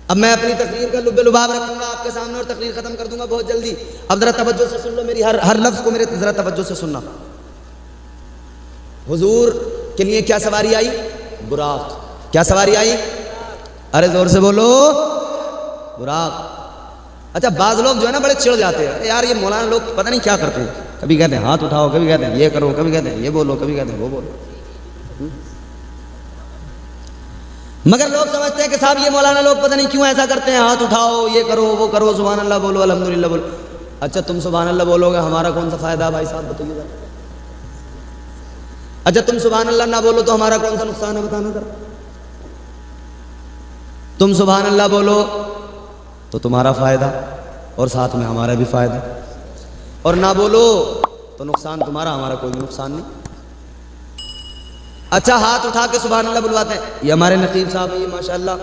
अब मैं अपनी तकरीर का लुब्बे लुभाव रखूंगा आपके सामने और तकरीर खत्म कर दूंगा बहुत जल्दी। अब जरा तवज्जो से सुन लो, मेरी हर लफ्ज को मेरे जरा तवज्जो से सुनना। हुजूर के लिए क्या सवारी आई? बुराक। क्या सवारी आई? अरे जोर से बोलो, बुराक। अच्छा, बाज लोग जो है ना बड़े चिढ़ जाते हैं, यार ये मौलाना लोग पता नहीं क्या करते हैं। कभी कहते हैं हाथ उठाओ, कभी कहते हैं ये करो, कभी कहते हैं ये बोलो, कभी कहते हैं वो बोलो। मगर लोग समझते हैं कि साहब ये मौलाना लोग पता नहीं क्यों ऐसा करते हैं, हाथ उठाओ, ये करो, वो करो, सुभान अल्लाह बोलो, अल्हम्दुलिल्लाह बोलो। अच्छा, तुम सुभान अल्लाह बोलोगे, हमारा कौन सा फायदा भाई साहब बताइएगा। अच्छा, तुम सुभान अल्लाह ना बोलो तो हमारा कौन सा नुकसान है, बताना जरा। तुम सुभान अल्लाह बोलो तो तुम्हारा फायदा और साथ में हमारा भी फायदा, और ना बोलो तो नुकसान तुम्हारा, हमारा कोई नुकसान नहीं। अच्छा, हाथ उठा के सुभान अल्लाह बुलवाते हैं। ये हमारे नकीब साहब है, ये माशाअल्लाह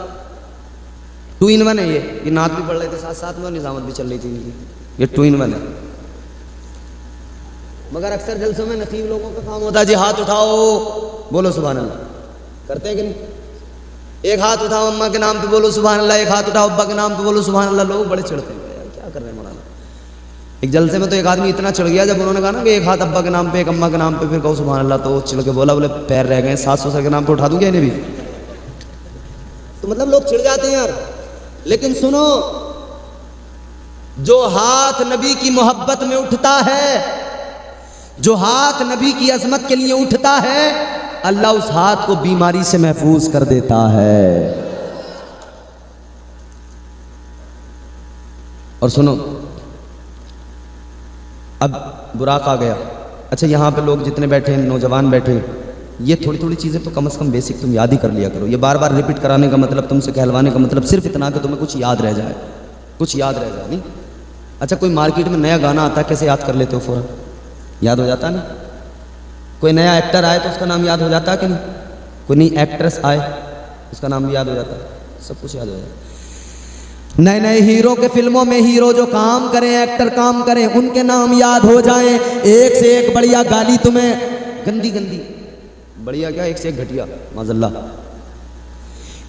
2 in 1 है। ये नात भी पढ़ रहे थे साथ साथ में और निजामत भी चल रही थी इनकी। ये 2 in 1 है। मगर अक्सर जलसों में नकीब लोगों का काम होता है जी हाथ उठाओ बोलो सुभान अल्लाह। करते हैं कि नहीं? एक हाथ उठाओ अम्मा के नाम पे बोलो सुभान अल्लाह, एक हाथ उठाओ अब्बा के नाम पे बोलो सुभान अल्लाह। लोग बड़े चिढ़ते हैं, यार क्या कर रहे हैं मौलाना। एक जलसे में तो एक आदमी इतना चिढ़ गया जब उन्होंने कहा ना कि एक हाथ अब्बा के नाम पे, एक अम्मा के नाम पे, फिर कहो सुभान अल्लाह, तो चिढ़ के बोला, बोले पैर रह गए, 700 के नाम पे उठा दूंगा इन्हें भी। तो मतलब लोग चिढ़ जाते हैं यार। लेकिन सुनो, जो हाथ नबी की मोहब्बत में उठता है, जो हाथ नबी की अजमत के लिए उठता है, अल्लाह उस हाथ को बीमारी से महफूज कर देता है। और सुनो, अब बुराक आ गया। अच्छा, यहाँ पे लोग जितने बैठे हैं, नौजवान बैठे हैं, ये थोड़ी थोड़ी चीज़ें तो कम से कम बेसिक तुम याद ही कर लिया करो। ये बार बार रिपीट कराने का मतलब, तुमसे कहलवाने का मतलब सिर्फ इतना कि तुम्हें कुछ याद रह जाए, कुछ याद रह जाए। नहीं? अच्छा, कोई मार्केट में नया गाना आता है, कैसे याद कर लेते हो? फौरन याद हो जाता है ना। कोई नया एक्टर आए तो उसका नाम याद हो जाता है कि नहीं? कोई नई एक्ट्रेस आए उसका नाम भी याद हो जाता है, सब कुछ याद हो जाता है। नए नए हीरो के फिल्मों में हीरो जो काम करें, एक्टर काम करें, उनके नाम याद हो जाएं। एक से एक बढ़िया गाली तुम्हें, गंदी गंदी, बढ़िया क्या, एक से एक घटिया, माज़अल्लाह।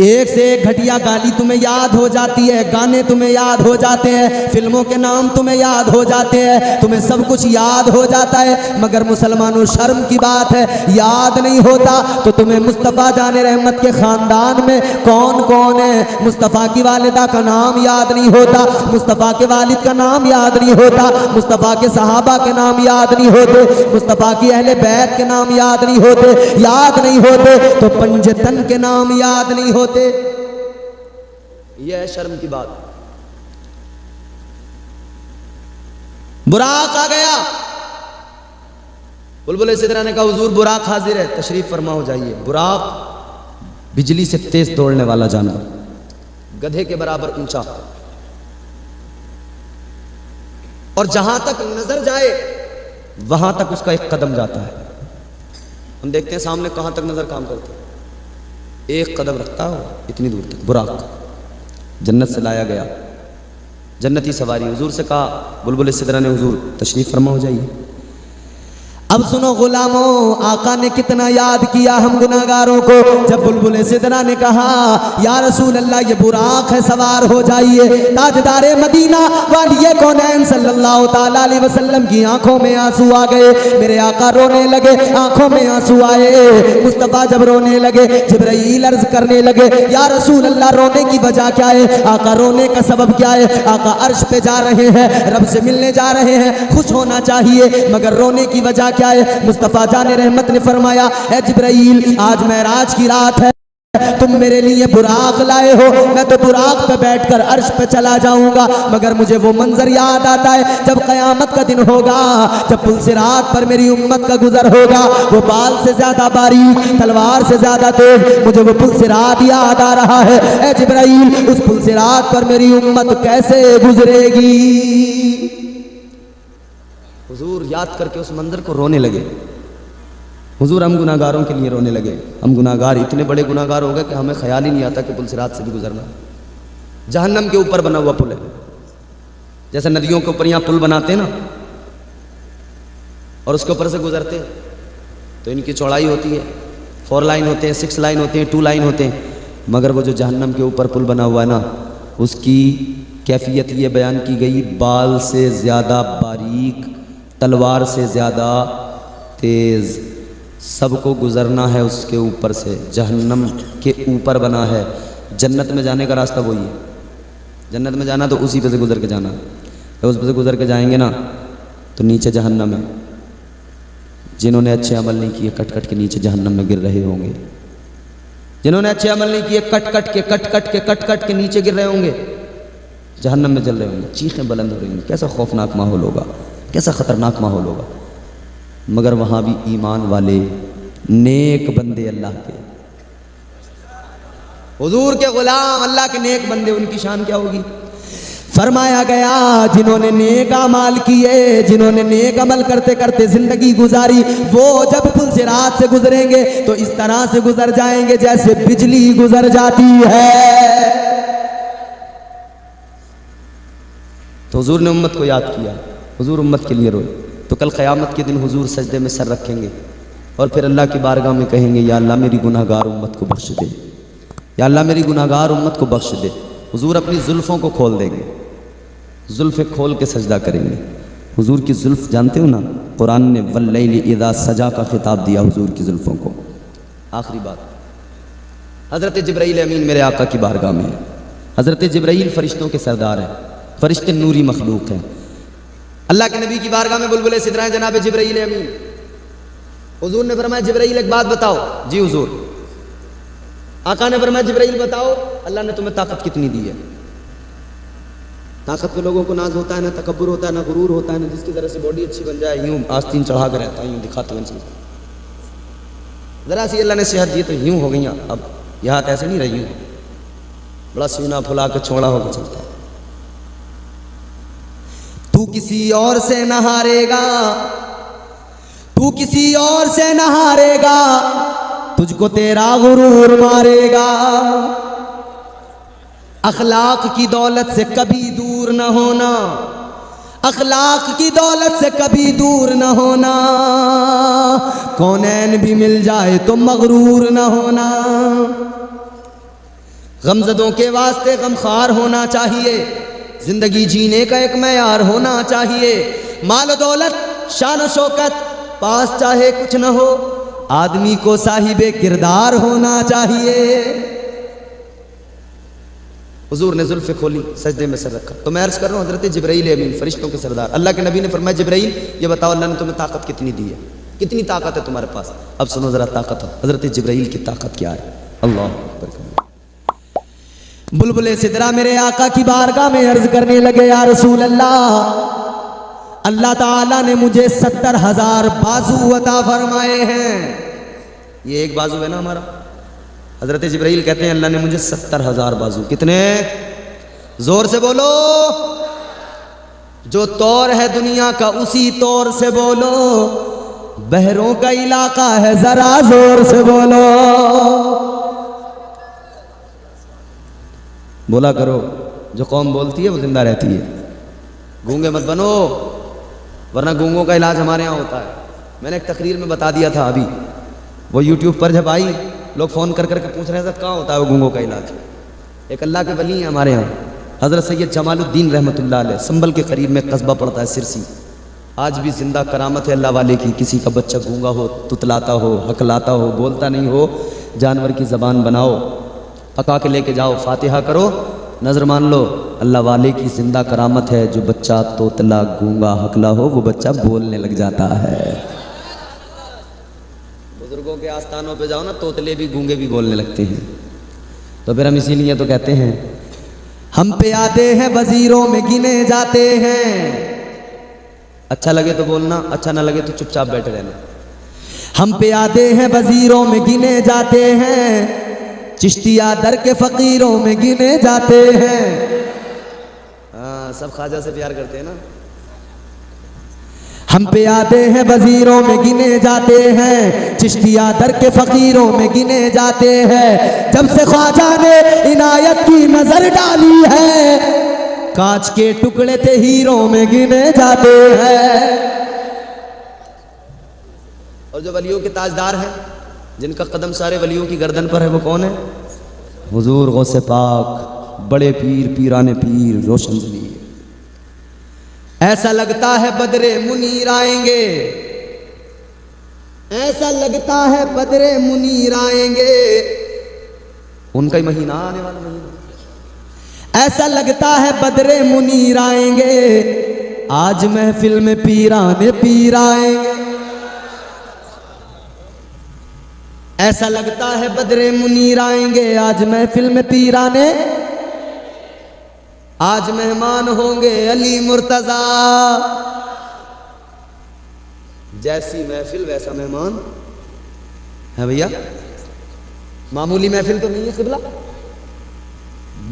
एक से एक घटिया गाली तुम्हें याद हो जाती है, गाने तुम्हें याद हो जाते हैं, फिल्मों के नाम तुम्हें याद हो जाते हैं, तुम्हें सब कुछ याद हो जाता है। मगर मुसलमानों, शर्म की बात है, याद नहीं होता तो तुम्हें मुस्तफ़ा जाने रहमत के ख़ानदान में कौन कौन है, मुस्तफ़ा की वालिदा का नाम याद नहीं होता, मुस्तफ़ा के वालिद का नाम याद नहीं होता, मुस्तफ़ा के सहाबा के नाम याद नहीं होते, मुस्तफ़ा की अहले बैत के नाम याद नहीं होते, याद नहीं होते तो पंजतन के नाम याद नहीं होते। यह है शर्म की बात। बुराक आ गया, बुलबुल सिदरा ने कहा हुजूर बुराक हाजिर है, तशरीफ फरमा हो जाइए। बुराक बिजली से तेज दौड़ने वाला जानवर, गधे के बराबर ऊंचा, और जहां तक नजर जाए वहां तक उसका एक कदम जाता है। हम देखते हैं सामने कहां तक नजर काम करती है, एक कदम रखता हो इतनी दूर तक। बुराक जन्नत से लाया गया, जन्नती सवारी। हुजूर से कहा, बुलबुल सिदरा ने, हुजूर तशरीफ फरमा हो जाइए। अब सुनो गुलामों, आका ने कितना याद किया हम गुनाहगारों को। जब बुलबुल सिदरा ने कहा या रसूल अल्लाह ये बुराक है, सवार हो जाइए, ताजदारे मदीना वालिए कौनैन सल्लल्लाहु ताला अलैहि वसल्लम की आंखों में आंसू आ गए। मेरे आका रोने लगे, आंखों में आंसू आए। मुस्तफ़ा जब रोने लगे, जिब्राईल अर्ज करने लगे या रसूल अल्लाह रोने की वजह क्या है, आका रोने का सबब क्या है। आका अर्श पे जा रहे हैं, रब से मिलने जा रहे हैं, खुश होना चाहिए, मगर रोने की वजह क्या है। मुस्तफ़ा जाने रहमत ने फरमाया, ए जिब्राईल आज मेराज की रात है, तुम मेरे लिए बुराक लाए हो, मैं तो बुराक पे बैठकर अर्श पे चला जाऊंगा, मगर मुझे वो मंजर याद आता है जब कयामत का दिन होगा, जब पुल सिरात पर मेरी उम्मत का गुजर होगा, वो बाल से ज्यादा बारीक, तलवार से ज्यादा तेज, मुझे वो पुल सिरात याद आ रहा है। ए जिब्राईल उस पुल सिरात पर मेरी उम्मत कैसे गुजरेगी। हुजूर याद करके उस मंजर को रोने लगे। हुजूर हम गुनाहगारों के लिए रोने लगे। हम गुनाहगार इतने बड़े गुनाहगार हो गए कि हमें ख्याल ही नहीं आता कि पुल सिरात से भी गुजरना। जहन्नम के ऊपर बना हुआ पुल है, जैसे नदियों के ऊपर यहाँ पुल बनाते हैं ना, और उसके ऊपर से गुजरते हैं तो इनकी चौड़ाई होती है 4 लाइन होते हैं, 6 लाइन होते हैं, 2 लाइन होते हैं, मगर वो जो जहन्नम के ऊपर पुल बना हुआ है ना, उसकी कैफियत ये बयान की गई, बाल से ज़्यादा बारीक, तलवार से ज़्यादा तेज़, सबको गुज़रना है उसके ऊपर से, जहन्नम के ऊपर बना है। जन्नत में जाने का रास्ता वही है, जन्नत में जाना तो उसी पे से गुज़र के जाना, जब उस पे से गुज़र के जाएंगे ना तो नीचे जहन्नम है। जिन्होंने अच्छे अमल नहीं किए कट कट के नीचे जहन्नम में गिर रहे होंगे, जिन्होंने अच्छे अमल नहीं किए कट कट के नीचे गिर रहे होंगे, जहन्नम में जल रहे होंगे, चीखें बुलंद हो रही होंगी। कैसा खौफनाक माहौल होगा, कैसा ख़तरनाक माहौल होगा। मगर वहाँ भी ईमान वाले नेक बंदे अल्लाह के, हुजूर के गुलाम अल्लाह के नेक बंदे, उनकी शान क्या होगी। फरमाया गया जिन्होंने नेक अमाल किए, जिन्होंने नेक अमल करते करते जिंदगी गुजारी, वो जब पुल सिरात से गुजरेंगे तो इस तरह से गुजर जाएंगे जैसे बिजली गुजर जाती है। तो हुजूर ने उम्मत को याद किया, हुजूर उम्मत के लिए रोए। तो कल क़यामत के दिन हुजूर सजदे में सर रखेंगे और फिर अल्लाह की बारगाह में कहेंगे, या अल्लाह मेरी गुनाहगार उम्मत को बख्श दे, या अल्लाह मेरी गुनाहगार उम्मत को बख्श दे। हुजूर अपनी जुल्फ़ों को खोल देंगे, जुल्फ़ें खोल के सजदा करेंगे। हुजूर की जुल्फ़ जानते हो ना, कुरान ने वल्लैलि इज़ा सजा का खिताब दिया हुजूर की जुल्फ़ों को। आखिरी बात, हज़रत जिब्राईल अमीन मेरे आका की बारगाह में है। हज़रत जिब्राईल फ़रिश्तों के सरदार हैं, फ़रिश्ते नूरी मखलूक हैं। अल्लाह के नबी की बारगाह में बुलबुल सिदरा जनाब जिब्राईल अमीन। हुजूर ने फरमाया जिब्राईल एक बात बताओ। जी हुजूर। आका ने फरमाया जिब्राईल बताओ अल्लाह ने तुम्हें ताकत कितनी दी है। ताकत पे लोगों को नाज होता है ना, तकब्बुर होता है ना, गुरूर होता है ना, जिसकी तरह से बॉडी अच्छी बन जाए यूं आस्तीन चढ़ा कर रहता है, यूं दिखाते हुए चलता। ज़रा सी अल्लाह ने सेहत दी तो यूं हो गई, अब यह हाथ ऐसे नहीं रही, यूं बड़ा सीना फुला के छोड़ा होकर चलता है। तू किसी और से न हारेगा, तू किसी और से न हारेगा, तुझको तेरा गुरूर मारेगा। अखलाक की दौलत से कभी दूर न होना, अखलाक की दौलत से कभी दूर न होना, कौनैन भी मिल जाए तो मगरूर न होना। गमजदों के वास्ते गमखार होना चाहिए, जिंदगी जीने का एक मैयार होना चाहिए। माल दौलत शान शौकत पास चाहे कुछ न हो, आदमी को साहिबे किरदार होना चाहिए। हुजूर ने जुल्फ़े खोली, सजदे में सर रखा। तो मैं अर्ज कर रहा हूँ हज़रत जिब्राईल अमीन, फरिश्तों के सरदार, अल्लाह के नबी ने फरमाया जिब्राईल ये बताओ अल्लाह ने तुम्हें ताकत कितनी दी है, कितनी ताकत है तुम्हारे पास। अब सुनो जरा ताकत, हज़रत जिब्राईल की ताकत क्या है। अल्लाह बुलबुले सिदरा मेरे आका की बारगाह में अर्ज करने लगे, या रसूल अल्लाह, अल्लाह ताला ने मुझे 70,000 बाजू अता फरमाए हैं। ये एक बाजू है ना हमारा। हजरत जिब्राईल कहते हैं अल्लाह ने मुझे 70,000 बाजू, कितने, जोर से बोलो, जो तौर है दुनिया का उसी तौर से बोलो, बहरों का इलाका है जरा जोर से बोलो, बोला करो। जो कौम बोलती है वो जिंदा रहती है, गूंगे मत बनो, वरना गूंगों का इलाज हमारे यहाँ होता है। मैंने एक तकरीर में बता दिया था अभी, वो यूट्यूब पर जब आई लोग फ़ोन कर करके पूछ रहे थे कहाँ होता है वो गूंगों का इलाज। एक अल्लाह के वली हैं हमारे यहाँ, हज़रत सैयद जमालुद्दीन रहमतुल्लाह अलैह, संभल के करीब में कस्बा पड़ता है सिरसी। आज भी जिंदा करामत है अल्लाह वाले की, किसी का बच्चा गूंगा हो, तुतलाता हो, हकलाता हो, बोलता नहीं हो, जानवर की ज़बान बनाओ, पका के लेके जाओ, फातिहा करो, नज़र मान लो, अल्लाह वाले की जिंदा करामत है। जो बच्चा तोतला गूंगा हकला हो वो बच्चा बोलने लग जाता है। बुजुर्गों के आस्थानों पे जाओ ना, तोतले भी गूंगे भी बोलने लगते हैं। तो फिर हम इसीलिए तो कहते हैं हम पे आते हैं वजीरों में गिने जाते हैं। अच्छा लगे तो बोलना, अच्छा ना लगे तो चुपचाप बैठे रहना। हम पे आते हैं वजीरों में गिने जाते हैं, चिश्तिया दर के फकीरों में गिने जाते हैं। हाँ, सब ख्वाजा से प्यार करते हैं ना। हम पे आते हैं वजीरों में गिने जाते हैं, चिश्तिया दर के फकीरों में गिने जाते हैं। जब से ख्वाजा ने इनायत की नजर डाली है, कांच के टुकड़े थे हीरों में गिने जाते हैं। और जो वलियों के ताजदार हैं, जिनका कदम सारे वलियों की गर्दन पर है, वो कौन है? हुजूर गौसे पाक, बड़े पीर, पीराने पीर, रोशन ज़मीर। ऐसा लगता है बदरे मुनीर आएंगे, ऐसा लगता है बदरे मुनीर आएंगे, उनका ही महीना आने वाला महीना। ऐसा लगता है बदरे मुनीर आएंगे, आज महफिल में पीराने पीर आएंगे। ऐसा लगता है बदरे मुनीर आएंगे, आज महफिल में पीराने, आज मेहमान होंगे अली मुर्तजा। जैसी महफिल वैसा मेहमान है भैया। मामूली महफिल तो नहीं है क़िबला,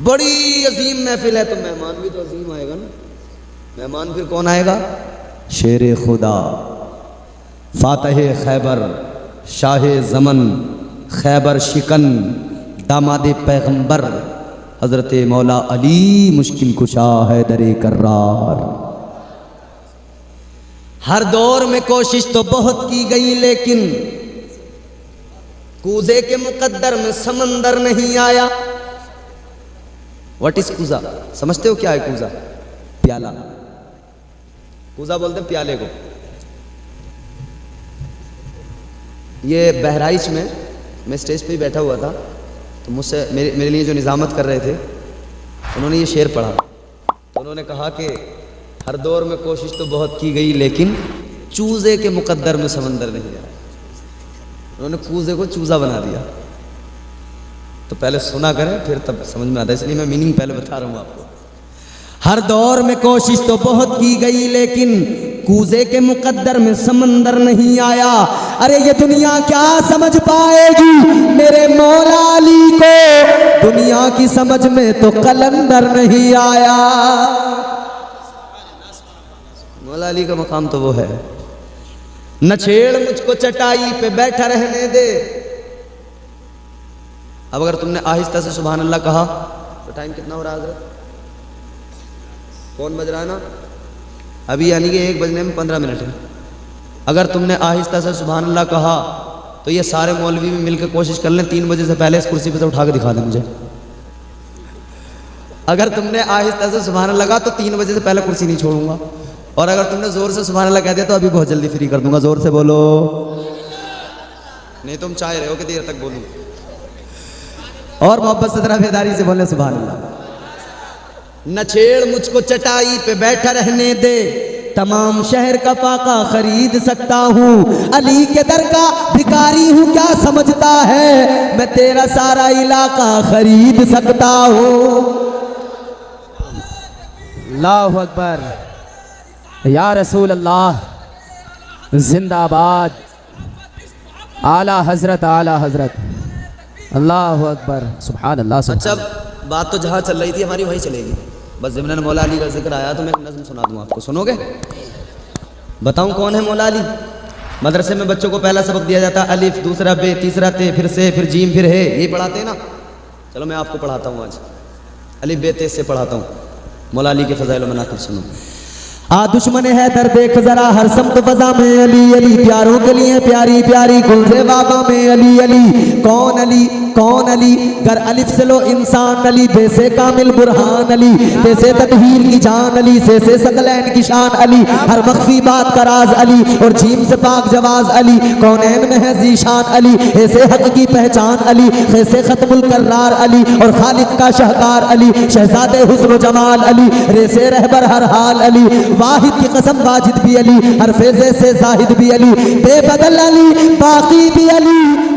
बड़ी अजीम महफिल है, तो मेहमान भी तो अजीम आएगा ना। मेहमान फिर कौन आएगा? शेर खुदा, फातह खैबर, शाह ज़मन, खैबर शिकन, दामाद पैगंबर, हज़रत मौला अली मुश्किल कुशा है दरे कर्रार। हर दौर में कोशिश तो बहुत की गई, लेकिन कूजे के मुकद्दर में समंदर नहीं आया। व्हाट इज कूजा? समझते हो क्या है कूजा? प्याला। कूजा बोलते हैं प्याले को। ये बहराइच में मैं स्टेज पे ही बैठा हुआ था, तो मुझसे मेरे लिए जो निज़ामत कर रहे थे, उन्होंने ये शेर पढ़ा। तो उन्होंने कहा कि हर दौर में कोशिश तो बहुत की गई, लेकिन चूज़े के मुकद्दर में समंदर नहीं आया। उन्होंने कूजे को चूज़ा बना दिया। तो पहले सुना करें, फिर तब समझ में आता है, इसलिए मैं मीनिंग पहले बता रहा हूँ आपको। हर दौर में कोशिश तो बहुत की गई, लेकिन कूजे के मुकद्दर में समंदर नहीं आया। अरे ये दुनिया क्या समझ पाएगी मेरे मौला अली को, दुनिया की समझ में तो कलंदर नहीं आया। मौला अली का मकाम तो वो है, न छेड़ मुझको चटाई पे बैठा रहने दे। अब अगर तुमने आहिस्ता से सुभान अल्लाह कहा तो टाइम कितना हो रहा है? फोन बज रहा है ना अभी, यानी कि 1 बजने में 15 मिनट है। अगर तुमने आहिस्ता से सुभान अल्लाह कहा तो ये सारे मौलवी भी मिलकर कोशिश कर लें 3 बजे से पहले इस कुर्सी पे से उठा के दिखा दें मुझे। अगर तुमने आहिस्ता से सुभान अल्लाह कहा तो 3 बजे से पहले कुर्सी नहीं छोड़ूंगा, और अगर तुमने जोर से सुभान अल्लाह कह दिया तो अभी बहुत जल्दी फ्री कर दूंगा। जोर से बोलो, नहीं तुम चाह रहे हो कि देर तक बोलूं। और मोहब्बत से जरा बेदारी से बोले सुभान अल्लाह। न छेड़ मुझको चटाई पे बैठा रहने दे, तमाम शहर का फाका खरीद सकता हूँ। अली के दर का भिखारी हूँ, क्या समझता है मैं तेरा सारा इलाका खरीद सकता हूँ। अल्लाहु अकबर, या रसूल अल्लाह, जिंदाबाद, आला हजरत, आला हजरत, अल्लाहु अकबर, सुभान अल्लाह, सुभान। अच्छा, बात तो जहाँ चल रही थी हमारी वहीं चलेगी। बस ज़िमन मौला अली का जिक्र आया तो मैं एक नज़्म सुना दूँ आपको, सुनोगे? बताऊँ कौन है मौला अली? मदरसे में बच्चों को पहला सबक दिया जाता है अलिफ, दूसरा बे, तीसरा ते, फिर से, फिर जीम, फिर हे, ये पढ़ाते हैं ना। चलो मैं आपको पढ़ाता हूँ आज, अलिफ बे ते से पढ़ाता हूँ। मौला अली के फ़ज़ाइल व मनाक़िब सुनो। आ दुश्मन है दर देख जरा हर समत फजा में अली अली, प्यारों के लिए प्यारी प्यारी गुलज़े बाबा में अली अली। कौन अली, कौन अली, गर अलिफ से लो इंसान अली, बेसे कामिल बुरहान अली, बेसे तदहीर की जान अली, से सकलैन की शान अली, हर मख्फी बात का राज अली, और जीम से पाक जवाज अली, कौनैन में है जीशान अली, ऐसे हक की पहचान अली, ऐसे खत्मुल कर्रार अली, और खालिक का शाहकार अली, शहजादे हुस्न जमाल अली, रेसे रहबर हर हाल अली, वाहिद की कसम वाजिद भी अली, हर फेज़े से जाहिद भी अली, बेबदल अली, बाकी भी अली,